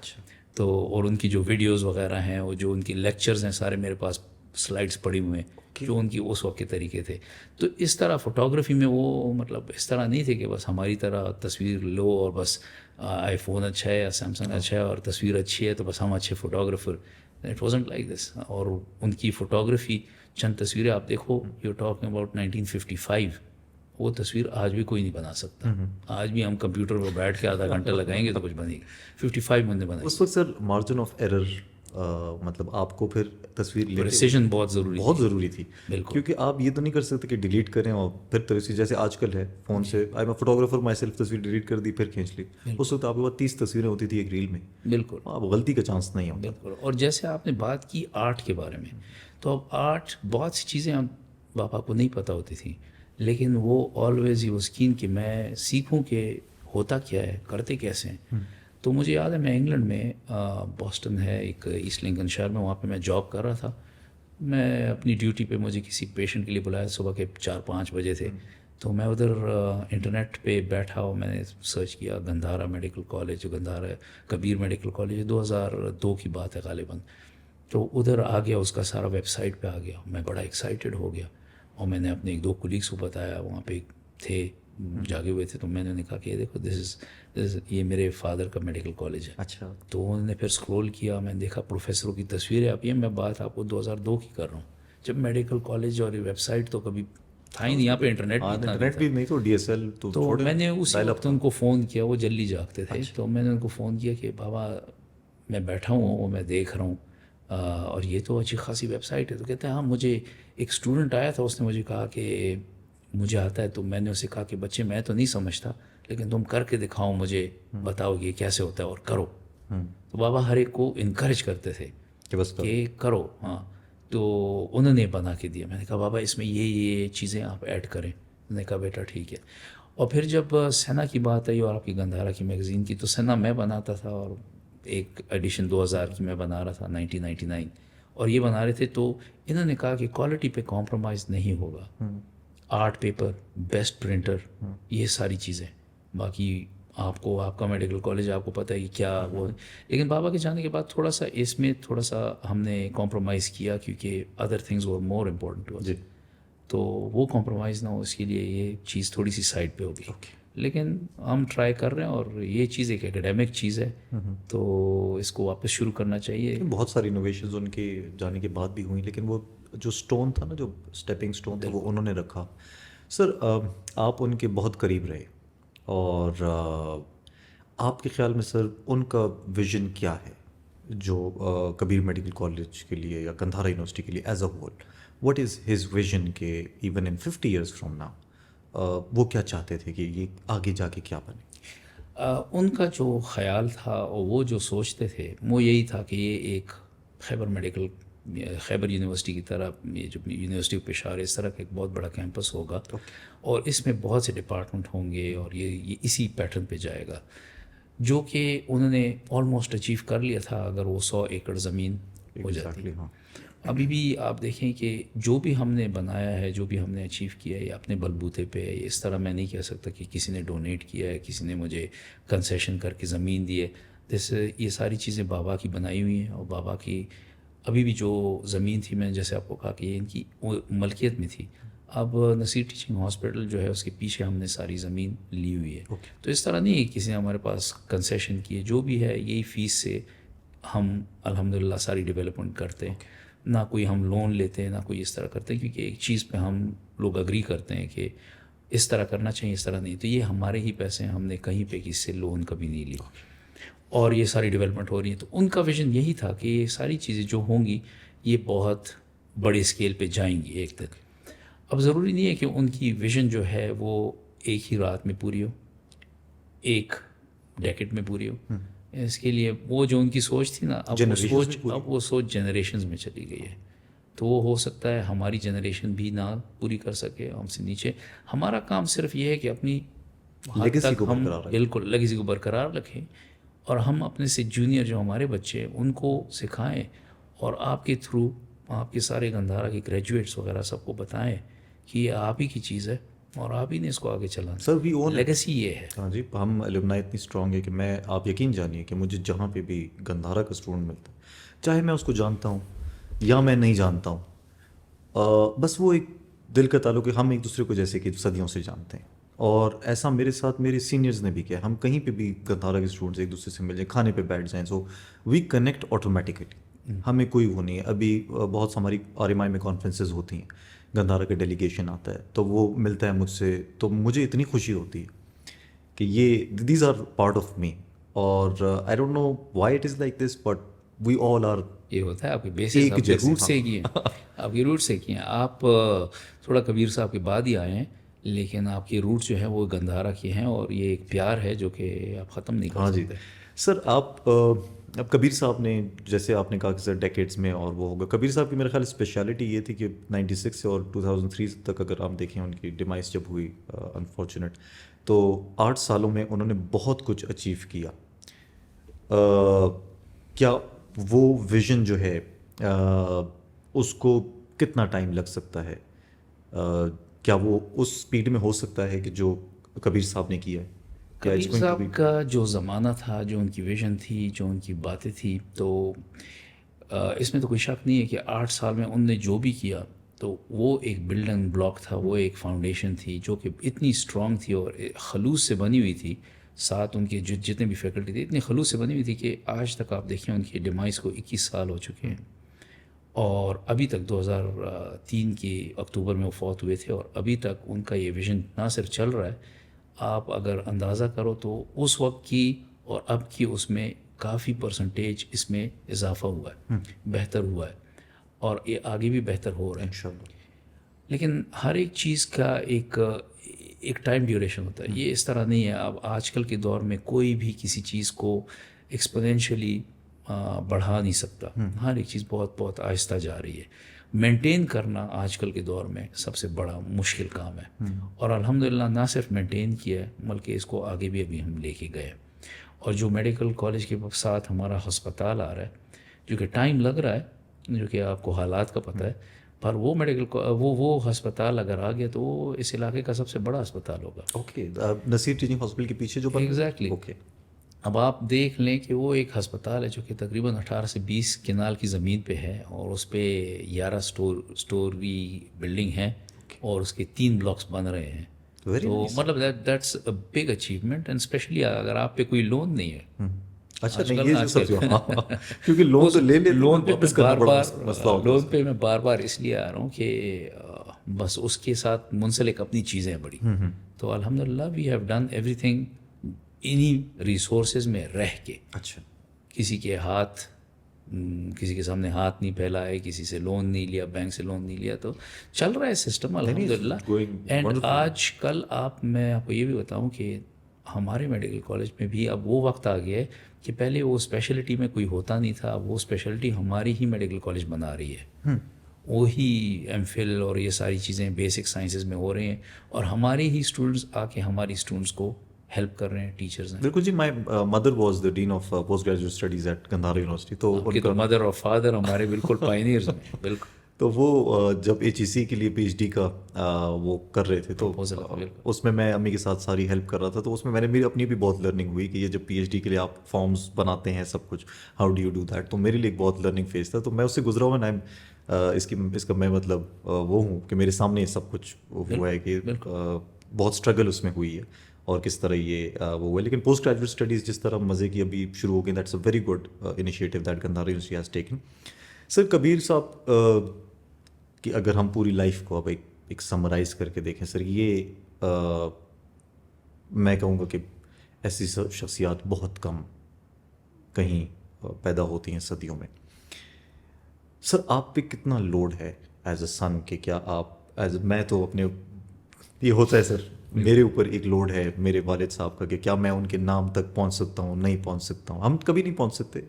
تو اور ان کی جو ویڈیوز وغیرہ ہیں، اور جو ان کی لیکچرز ہیں، سارے میرے پاس سلائڈس پڑی ہوئے ہیں جو ان کی اس وقت کے طریقے تھے. تو اس طرح فوٹوگرافی میں وہ مطلب اس طرح نہیں تھے کہ بس ہماری طرح تصویر لو اور بس آئی فون اچھا ہے یا سیمسنگ اچھا ہے اور تصویر اچھی ہے تو بس ہم اچھے photographer. It wasn't like this. اور ان کی فوٹوگرافی، چند تصویریں آپ دیکھو، یو ٹاکنگ اباؤٹ 1955، وہ تصویر آج بھی کوئی نہیں بنا سکتا. آج بھی ہم کمپیوٹر پر بیٹھ کے آدھا گھنٹہ لگائیں گے تو کچھ بنے گی. 55 میں نے بنائی. اس وقت سر مارجن آف ایرر مطلب آپ کو پھر تصویر پریسیجن بہت ضروری تھی. بالکل. کیونکہ آپ یہ تو نہیں کر سکتے کہ ڈیلیٹ کریں اور پھر تصویر، جیسے آج کل ہے فون سے I am photographer my self, تصویر ڈیلیٹ کر دی پھر کھینچ لی. اس وقت آپ کے پاس 30 تصویریں ہوتی تھی ایک ریل میں. بالکل. آپ غلطی کا چانس نہیں ہوتا. بالکل. اور جیسے آپ نے بات کی آرٹ کے بارے میں، تو اب آرٹ بہت سی چیزیں ہم پاپا کو نہیں پتہ ہوتی تھیں، لیکن وہ آلویز ہی واز کین کہ میں سیکھوں کہ ہوتا کیا ہے، کرتے کیسے ہیں. تو مجھے یاد ہے میں انگلینڈ میں، بوسٹن ہے ایک ایسٹ لنکن شہر میں، وہاں پہ میں جاب کر رہا تھا. میں اپنی ڈیوٹی پہ، مجھے کسی پیشنٹ کے لیے بلایا، صبح کے 4-5 بجے تھے. تو میں ادھر انٹرنیٹ پہ بیٹھا اور میں نے سرچ کیا گندھارا میڈیکل کالج، جو گندھارا کبیر میڈیکل کالج، 2002 کی بات ہے غالباً. تو ادھر آ گیا، اس کا سارا ویب سائٹ پہ آ گیا. میں بڑا ایکسائٹیڈ ہو گیا اور میں نے اپنے 1-2 کولیگس کو بتایا، وہاں پہ تھے جاگے ہوئے تھے. تو میں نے کہا کہ یہ دیکھو دس از یہ میرے فادر کا میڈیکل کالج ہے. اچھا. تو انہوں نے پھر اسکرول کیا، میں نے دیکھا پروفیسروں کی تصویریں. اب یہ میں بات آپ کو 2002 کی کر رہا ہوں، جب میڈیکل کالج اور ویب سائٹ تو کبھی تھا ہی نہیں. یہاں پہ انٹرنیٹ بھی نہیں تو ڈی ایس ایل. تو میں نے اسی وقت ان کو فون کیا، وہ جلدی جاگتے تھے. تو میں نے ان کو فون کیا کہ بابا میں بیٹھا ہوں، وہ میں دیکھ رہا ہوں اور یہ تو اچھی خاصی ویب سائٹ ہے. تو کہتے ہیں ہاں مجھے ایک اسٹوڈنٹ آیا تھا، اس نے مجھے کہا کہ مجھے آتا ہے. تو میں نے اسے کہا کہ بچے میں تو نہیں سمجھتا، لیکن تم کر کے دکھاؤ، مجھے بتاؤ یہ کیسے ہوتا ہے اور کرو. تو بابا ہر ایک کو انکریج کرتے تھے کہ کرو. ہاں. تو انہوں نے بنا کے دیا. میں نے کہا بابا اس میں یہ چیزیں آپ ایڈ کریں. انہوں نے کہا بیٹا ٹھیک ہے. اور پھر جب سینا کی بات آئی اور آپ کی گندھارا کی میگزین کی، تو سینا میں بناتا تھا اور ایک ایڈیشن 2000 کی میں بنا رہا تھا 1999، اور یہ بنا رہے تھے. تو انہوں نے کہا کہ کوالٹی پہ کمپرومائز نہیں ہوگا، آرٹ پیپر، بیسٹ پرنٹر، یہ ساری چیزیں. باقی آپ کو آپ کا میڈیکل کالج آپ کو پتہ ہے کہ کیا وہ. لیکن بابا کے جانے کے بعد تھوڑا سا اس میں تھوڑا سا ہم نے کمپرومائز کیا، کیونکہ other things were more important to us. تو وہ کمپرومائز نہ ہو، اس کے لیے یہ چیز تھوڑی سی سائڈ پہ ہوگی. لیکن ہم ٹرائی کر رہے ہیں، اور یہ چیز ایک ایکڈیمک چیز ہے تو اس کو واپس شروع کرنا چاہیے. بہت ساری انوویشنز ان کے جانے کے بعد بھی ہوئیں، لیکن وہ جو سٹون تھا نا، جو اسٹیپنگ سٹون تھا، وہ انہوں نے رکھا. سر آپ ان کے بہت قریب رہے، اور آپ کے خیال میں سر ان کا ویژن کیا ہے جو کبیر میڈیکل کالج کے لیے یا گندھارا یونیورسٹی کے لیے as a whole? What is his vision کہ even in 50 years from now وہ کیا چاہتے تھے کہ یہ آگے جا کے کیا بنے؟ ان کا جو خیال تھا اور وہ جو سوچتے تھے وہ یہی تھا کہ یہ ایک خیبر یونیورسٹی کی طرح، یہ جو یونیورسٹی آف پشاور اس طرح کا ایک بہت بڑا کیمپس ہوگا، اور اس میں بہت سے ڈپارٹمنٹ ہوں گے، اور یہ اسی پیٹرن پہ جائے گا، جو کہ انہوں نے آلموسٹ اچیو کر لیا تھا اگر وہ 100 ایکڑ زمین ہو جاتی. ابھی بھی آپ دیکھیں کہ جو بھی ہم نے بنایا ہے، جو بھی ہم نے اچیو کیا ہے، یہ اپنے بلبوتے پہ ہے. اس طرح میں نہیں کہہ سکتا کہ کسی نے ڈونیٹ کیا ہے، کسی نے مجھے کنسیشن کر کے زمین دی ہے. جیسے یہ ساری چیزیں بابا کی بنائی ہوئی ہیں، اور بابا کی ابھی بھی جو زمین تھی، میں نے جیسے آپ کو کہا کہ یہ ان کی ملکیت میں تھی. اب نصیر ٹیچنگ ہاسپٹل جو ہے اس کے پیچھے ہم نے ساری زمین لی ہوئی ہے. تو اس طرح نہیں ہے کسی نے ہمارے پاس کنسیشن کی ہے. جو بھی ہے یہی فیس سے ہم الحمدللہ ساری ڈیولپمنٹ کرتے ہیں. نہ کوئی ہم لون لیتے ہیں، نہ کوئی اس طرح کرتے ہیں، کیونکہ ایک چیز پہ ہم لوگ اگری کرتے ہیں کہ اس طرح کرنا چاہیے، اس طرح نہیں. تو یہ ہمارے ہی پیسے ہیں، ہم نے کہیں پہ کسی سے لون کبھی نہیں لی، اور یہ ساری ڈیولپمنٹ ہو رہی ہے. تو ان کا ویژن یہی تھا کہ یہ ساری چیزیں جو ہوں گی یہ بہت بڑے اسکیل پہ جائیں گی ایک تک. اب ضروری نہیں ہے کہ ان کی ویژن جو ہے وہ ایک ہی رات میں پوری ہو. ایک ڈیکیڈ میں پوری ہو. اس کے لیے وہ جو ان کی سوچ تھی نا, اب وہ سوچ جنریشنز میں چلی گئی ہے. تو وہ ہو سکتا ہے ہماری جنریشن بھی نہ پوری کر سکے, ہم سے نیچے. ہمارا کام صرف یہ ہے کہ اپنی لیگیسی کو ہم بالکل لیگیسی کو برقرار رکھیں, اور ہم اپنے سے جونیئر جو ہمارے بچے ہیں ان کو سکھائیں, اور آپ کے تھرو آپ کے سارے گندھارا کے گریجویٹس وغیرہ سب کو بتائیں کہ یہ آپ ہی کی چیز ہے اور آپ ہی نے اس کو آگے چلانا. سر وی اون لیگیسی یہ ہے. ہاں جی, ہم الومنائی اتنی اسٹرانگ ہے کہ میں, آپ یقین جانیے کہ مجھے جہاں پہ بھی گندھارا کا اسٹوڈنٹ ملتا ہے, چاہے میں اس کو جانتا ہوں یا میں نہیں جانتا ہوں, بس وہ ایک دل کا تعلق ہے, ہم ایک دوسرے کو جیسے کہ صدیوں سے جانتے ہیں. اور ایسا میرے ساتھ میرے سینئرز نے بھی کیا, ہم کہیں پہ بھی گندھارا کے اسٹوڈنٹس ایک دوسرے سے مل جائیں, کھانے پہ بیٹھ جائیں, سو وی کنیکٹ آٹومیٹیکلی. ہمیں کوئی وہ نہیں ہے. ابھی بہت ہماری RMI میں کانفرنسز ہوتی ہیں, گندھارا کا ڈیلیگیشن آتا ہے تو وہ ملتا ہے مجھ سے, تو مجھے اتنی خوشی ہوتی ہے کہ یہ these are part of me. اور I don't know why it is like this, but we all are. یہ ہوتا ہے آپ کے بیسس, آپ کے روٹ سے کیے ہیں, آپ کے روٹ سے کیے ہیں. آپ تھوڑا کبیر صاحب کے بعد ہی آئے ہیں, لیکن آپ کے روٹ جو ہیں وہ گندھارا کے ہیں, اور یہ ایک پیار ہے جو کہ آپ ختم نہیں کر سکتے. سر آپ اب کبیر صاحب نے, جیسے آپ نے کہا کہ سر ڈیکیڈز میں اور وہ ہوگا, کبیر صاحب کی میرے خیال اسپیشلٹی یہ تھی کہ 96 سے اور 2003 تک اگر آپ دیکھیں ان کی ڈیمائس جب ہوئی انفارچونیٹ, تو 8 سالوں میں انہوں نے بہت کچھ اچیو کیا. کیا وہ ویژن جو ہے اس کو کتنا ٹائم لگ سکتا ہے, کیا وہ اس اسپیڈ میں ہو سکتا ہے کہ جو کبیر صاحب نے کیا ہے؟ کبیر صاحب کا جو زمانہ تھا, جو ان کی ویژن تھی, جو ان کی باتیں تھی, تو اس میں تو کوئی شک نہیں ہے کہ 8 سال میں ان نے جو بھی کیا تو وہ ایک بلڈنگ بلاک تھا, وہ ایک فاؤنڈیشن تھی جو کہ اتنی اسٹرانگ تھی اور خلوص سے بنی ہوئی تھی. ساتھ ان کے جتنے بھی فیکلٹی تھی اتنی خلوص سے بنی ہوئی تھی کہ آج تک آپ دیکھیں ان کی ڈیمائس کو 21 سال ہو چکے ہیں, اور ابھی تک 2003 کے اکتوبر میں وہ فوت ہوئے تھے, اور ابھی تک ان کا یہ ویژن نہ صرف چل رہا ہے, آپ اگر اندازہ کرو تو اس وقت کی اور اب کی اس میں کافی پرسنٹیج اس میں اضافہ ہوا ہے, بہتر ہوا ہے, اور یہ آگے بھی بہتر ہو رہا ہے انشاءاللہ. لیکن ہر ایک چیز کا ایک ٹائم ڈیوریشن ہوتا ہے. یہ اس طرح نہیں ہے. اب آج کل کے دور میں کوئی بھی کسی چیز کو ایکسپونینشلی بڑھا نہیں سکتا, ہر ایک چیز بہت بہت آہستہ جا رہی ہے. مینٹین کرنا آج کل کے دور میں سب سے بڑا مشکل کام ہے, اور الحمدللہ نہ صرف مینٹین کیا ہے بلکہ اس کو آگے بھی ابھی ہم لے کے گئے. اور جو میڈیکل کالج کے ساتھ ہمارا ہسپتال آ رہا ہے, جو کہ ٹائم لگ رہا ہے, جو کہ آپ کو حالات کا پتہ ہے, پر وہ میڈیکل وہ ہسپتال اگر آ گیا تو وہ اس علاقے کا سب سے بڑا ہسپتال ہوگا. اوکے, نصیر ٹیچنگ ہاسپٹل کے پیچھے جو ایگزیکٹلی. اوکے, اب آپ دیکھ لیں کہ وہ ایک ہسپتال ہے جو کہ تقریباً 18 سے 20 کنال کی زمین پہ ہے, اور اس پہ 11 سٹوری بلڈنگ ہے, اور اس کے 3 بلاکس بن رہے ہیں. تو مطلب that's a big achievement, and especially اگر آپ پہ کوئی لون نہیں ہے. اچھا, کیونکہ لون تو لے لون پہ میں بار بار اس لیے آ رہا ہوں کہ بس اس کے ساتھ منسلک اپنی چیزیں بڑی. تو الحمدللہ we have done everything انہی ریسورسز میں رہ کے. اچھا, کسی کے سامنے ہاتھ نہیں پھیلایا, کسی سے لون نہیں لیا, بینک سے لون نہیں لیا, تو چل رہا ہے سسٹم الحمدللہ. اینڈ آج کل میں آپ کو یہ بھی بتاؤں کہ ہمارے میڈیکل کالج میں بھی اب وہ وقت آ گیا ہے کہ پہلے وہ اسپیشلٹی میں کوئی ہوتا نہیں تھا, اب وہ اسپیشلٹی ہماری ہی میڈیکل کالج بنا رہی ہے. وہی ایم فل اور یہ ساری چیزیں بیسک سائنسز میں ہو رہی ہیں, اور ہمارے ہی اسٹوڈنٹس آ کے ہماری اسٹوڈنٹس کو ہیلپ کر رہے ہیں, ٹیچرز ہیں. بالکل جی, my mother was the dean of post graduate studies at Gandhara university. تو مدر اور فادر ہمارے بالکل پائنیئرز ہیں. بالکل. تو وہ جب HEC کے لیے PhD کا وہ کر رہے تھے تو اس میں امی کے ساتھ ساری ہیلپ کر رہا تھا. تو اس میں نے میری اپنی بھی بہت لرننگ ہوئی کہ یہ جب PhD کے لیے آپ فارمز بناتے ہیں سب کچھ, how do you do that. تو میرے لیے ایک بہت لرننگ فیز تھا. تو میں اس سے گزرا ہوا, اس کا میں مطلب وہ ہوں کہ میرے سامنے سب کچھ ہوا ہے کہ بہت اسٹرگل اس میں ہوئی ہے اور کس طرح یہ وہ ہوا ہے. لیکن پوسٹ گریجویٹ اسٹڈیز جس طرح مزے کی ابھی شروع ہو گئی, that's a very good initiative that Gandhara university has taken. Sir Kabir صاحب کہ اگر ہم پوری لائف کو اب ایک سمرائز کر کے دیکھیں سر, یہ میں کہوں گا کہ ایسی شخصیات بہت کم کہیں پیدا ہوتی ہیں صدیوں میں. سر آپ پہ کتنا لوڈ ہے ایز اے سن کہ کیا آپ میں تو اپنے یہ ہوتا ہے سر میرے اوپر ایک لوڈ ہے میرے والد صاحب کا کہ کیا میں ان کے نام تک پہنچ سکتا ہوں, نہیں پہنچ سکتا ہوں, ہم کبھی نہیں پہنچ سکتے,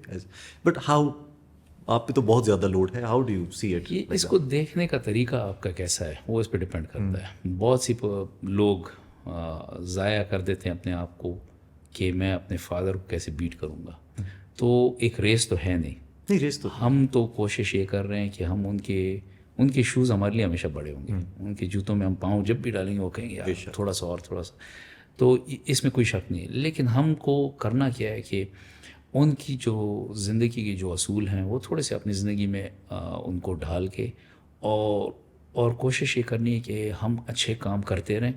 بٹ ہاؤ آپ پہ تو بہت زیادہ لوڈ ہے, how do you see it? یہ اس کو دیکھنے کا طریقہ آپ کا کیسا ہے وہ اس پہ ڈپینڈ کرتا ہے. بہت سی لوگ ضائع کر دیتے ہیں اپنے آپ کو کہ میں اپنے فادر کو کیسے بیٹ کروں گا, تو ایک ریس تو ہے نہیں, ریس تو ہم تو کوشش یہ کر رہے ہیں کہ ہم ان کے شوز ہمارے لیے ہمیشہ بڑے ہوں گے, ان کے جوتوں میں ہم پاؤں جب بھی ڈالیں گے وہ کہیں گے یار تھوڑا سا اور تھوڑا سا, تو اس میں کوئی شک نہیں. لیکن ہم کو کرنا کیا ہے کہ ان کی جو زندگی کے جو اصول ہیں وہ تھوڑے سے اپنی زندگی میں ان کو ڈھال کے اور کوشش یہ کرنی ہے کہ ہم اچھے کام کرتے رہیں,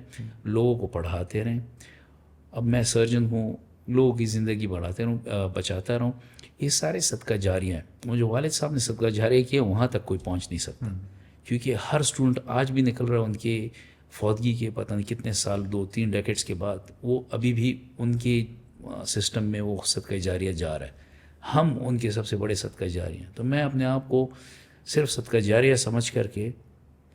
لوگوں کو پڑھاتے رہیں. اب میں سرجن ہوں, لوگوں کی زندگی بڑھاتے رہوں, بچاتا رہوں, یہ سارے صدقہ جاریہ ہیں. وہ جو والد صاحب نے صدقہ جاریہ کیا وہاں تک کوئی پہنچ نہیں سکتا, کیونکہ ہر اسٹوڈنٹ آج بھی نکل رہا ہے ان کے فوتگی کے پتہ نہیں کتنے سال 2-3 ڈیکیڈس کے بعد, وہ ابھی بھی ان کے سسٹم میں وہ صدقہ جاریہ جا رہا ہے. ہم ان کے سب سے بڑے صدقہ جاریہ ہیں. تو میں اپنے آپ کو صرف صدقہ جاریہ سمجھ کر کے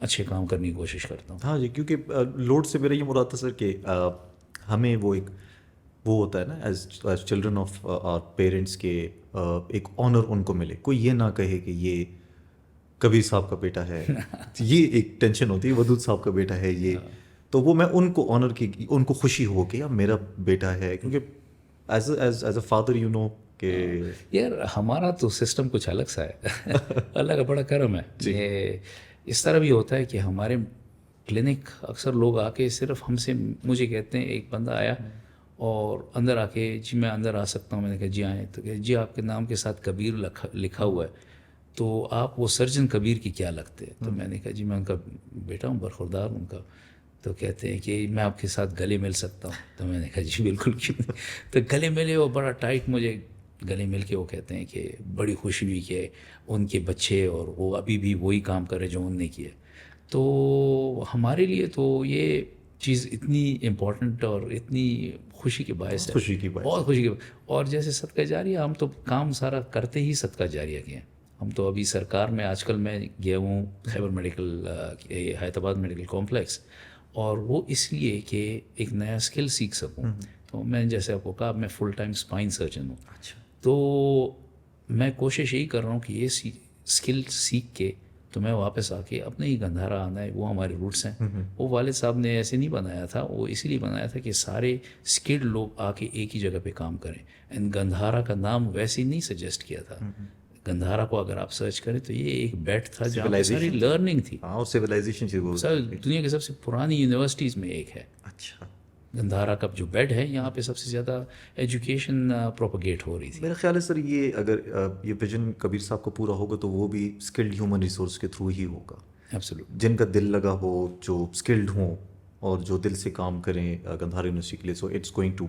اچھے کام کرنے کی کوشش کرتا ہوں. ہاں جی, کیونکہ لوڈ سے میرا یہ مراد تھا سر کہ ہمیں وہ ہوتا ہے نا as children of our parents کے ایک آنر ان کو ملے, کوئی یہ نہ کہے کہ یہ کبیر صاحب کا بیٹا ہے, یہ ایک ٹینشن ہوتی ہے, ودود صاحب کا بیٹا ہے یہ, تو وہ میں ان کو آنر کی, ان کو خوشی ہو کہ یار میرا بیٹا ہے, کیونکہ as a father you know کہ یار ہمارا تو سسٹم کچھ الگ سا ہے. اللہ کا بڑا کرم ہے. یہ اس طرح بھی ہوتا ہے کہ ہمارے کلینک اکثر لوگ آ کے صرف ہم سے مجھے کہتے ہیں, ایک بندہ آیا اور اندر آ کے جی میں اندر آ سکتا ہوں, میں نے کہا جی آئیں, تو کہ جی آپ کے نام کے ساتھ کبیر لکھا ہوا ہے, تو آپ وہ سرجن کبیر کی کیا لگتے ہیں؟ تو میں نے کہا جی میں ان کا بیٹا ہوں, برخوردار ان کا. تو کہتے ہیں کہ میں آپ کے ساتھ گلے مل سکتا ہوں؟ تو میں نے کہا جی بالکل کیوں نہیں. تو گلے ملے, وہ بڑا ٹائٹ مجھے گلے مل کے وہ کہتے ہیں کہ بڑی خوشی ہوئی کہ ان کے بچے اور وہ ابھی بھی وہی کام کرے جو انہوں نے کیا. تو ہمارے لیے تو یہ چیز اتنی امپورٹنٹ اور اتنی خوشی کے باعث ہے, خوشی کی باعث, بہت خوشی کی. اور جیسے صدقہ جاریہ, ہم تو کام سارا کرتے ہی صدقہ جاریہ کے ہیں. ہم تو ابھی سرکار میں آج کل میں گیا ہوں خیبر میڈیکل حیدرآباد میڈیکل کمپلیکس, اور وہ اس لیے کہ ایک نیا اسکل سیکھ سکوں. تو میں جیسے آپ کو کہا میں فل ٹائم اسپائن سرجن ہوں. اچھا, تو میں کوشش یہی کر رہا ہوں کہ یہ اسکل سیکھ کے تو میں واپس آ کے اپنے ہی گندھارا آنا ہے. وہ ہمارے روٹس ہیں. وہ والد صاحب نے ایسے نہیں بنایا تھا, وہ اسی لیے بنایا تھا کہ سارے اسکلڈ لوگ آ کے ایک ہی جگہ پہ کام کریں. اینڈ گندھارا کا نام ویسے ہی نہیں سجیسٹ کیا تھا. گندھارا کو اگر آپ سرچ کریں تو یہ ایک بیٹ تھا جہاں ساری لرننگ تھی. ہاں, سویلائزیشن دنیا کی سب سے پرانی یونیورسٹیز میں ایک ہے. اچھا, گندھارا کا جو بیڈ ہے یہاں پہ سب سے زیادہ ایجوکیشن پروپیگیٹ ہو رہی تھی. میرا خیال ہے سر یہ اگر یہ ویژن کبیر صاحب کو پورا ہوگا تو وہ بھی اسکلڈ ہیومن ریسورس کے تھرو ہی ہوگا. ایبسولوٹ, جن کا دل لگا ہو, جو اسکلڈ ہوں اور جو دل سے کام کریں گندھارا یونیورسٹی کے لیے. So it's going to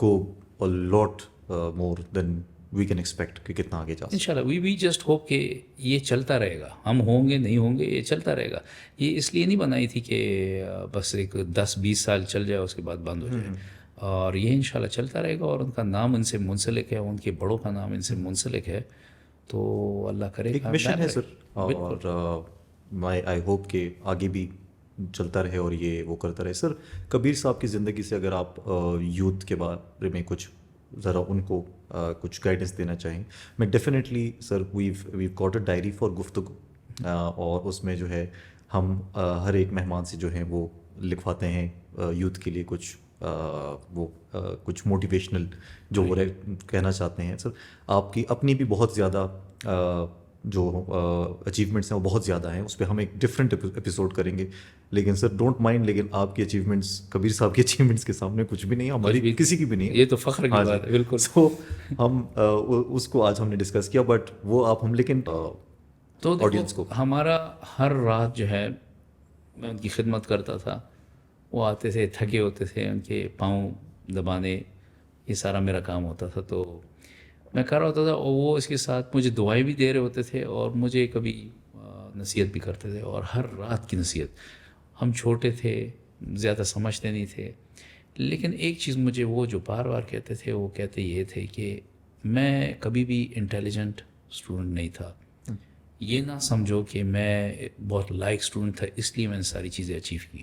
go a lot more than we can expect کہ کتنا آگے جا سکتے. انشاءاللہ وی جسٹ ہوپ کہ یہ چلتا رہے گا. ہم ہوں گے نہیں ہوں گے, یہ چلتا رہے گا. یہ اس لیے نہیں بنائی تھی کہ بس ایک 10-20 سال چل جائے اس کے بعد بند ہو جائے. اور یہ انشاءاللہ چلتا رہے گا, اور ان کا نام ان سے منسلک ہے, ان کے بڑوں کا نام ان سے منسلک ہے. تو اللہ کرے ایک مشن ہے سر, اور آئی ہوپ کہ آگے بھی چلتا رہے اور یہ وہ کرتا رہے. سر کبیر صاحب کی زندگی سے اگر آپ یوتھ کے بارے میں کچھ ذرا ان کو کچھ گائیڈنس دینا چاہیں. میں definitely sir we've got a diary for گفتگو, اور اس میں جو ہے ہم ہر ایک مہمان سے جو ہیں وہ لکھواتے ہیں یوتھ کے لیے کچھ کچھ موٹیویشنل جو وہ کہنا چاہتے ہیں. سر آپ کی اپنی بھی بہت زیادہ جو اچیومنٹس ہیں وہ بہت زیادہ ہیں, اس پہ ہم ایک ڈفرینٹ ایپیسوڈ کریں گے. لیکن سر ڈونٹ مائنڈ, لیکن آپ کی اچیومنٹس کبیر صاحب کی اچیومنٹس کے سامنے کچھ بھی نہیں, ہماری کسی کی بھی نہیں. یہ تو فخر کی بات ہے. بالکل. سو ہم اس کو آج ہم نے ڈسکس کیا, بٹ وہ آپ ہم لیکن تو آڈینس کو ہمارا ہر رات جو ہے میں ان کی خدمت کرتا تھا. وہ آتے تھے تھکے ہوتے تھے, ان کے پاؤں دبانے, یہ سارا میرا کام ہوتا تھا. تو میں کر رہا ہوتا تھا, اور وہ اس کے ساتھ مجھے دعائیں بھی دے رہے ہوتے تھے, اور مجھے کبھی نصیحت بھی کرتے تھے. اور ہر رات کی نصیحت. ہم چھوٹے تھے, زیادہ سمجھتے نہیں تھے, لیکن ایک چیز مجھے وہ جو بار بار کہتے تھے, وہ کہتے یہ تھے کہ میں کبھی بھی انٹیلیجنٹ اسٹوڈنٹ نہیں تھا. یہ نہ سمجھو کہ میں بہت لائق اسٹوڈنٹ تھا اس لیے میں نے ساری چیزیں اچیو کی.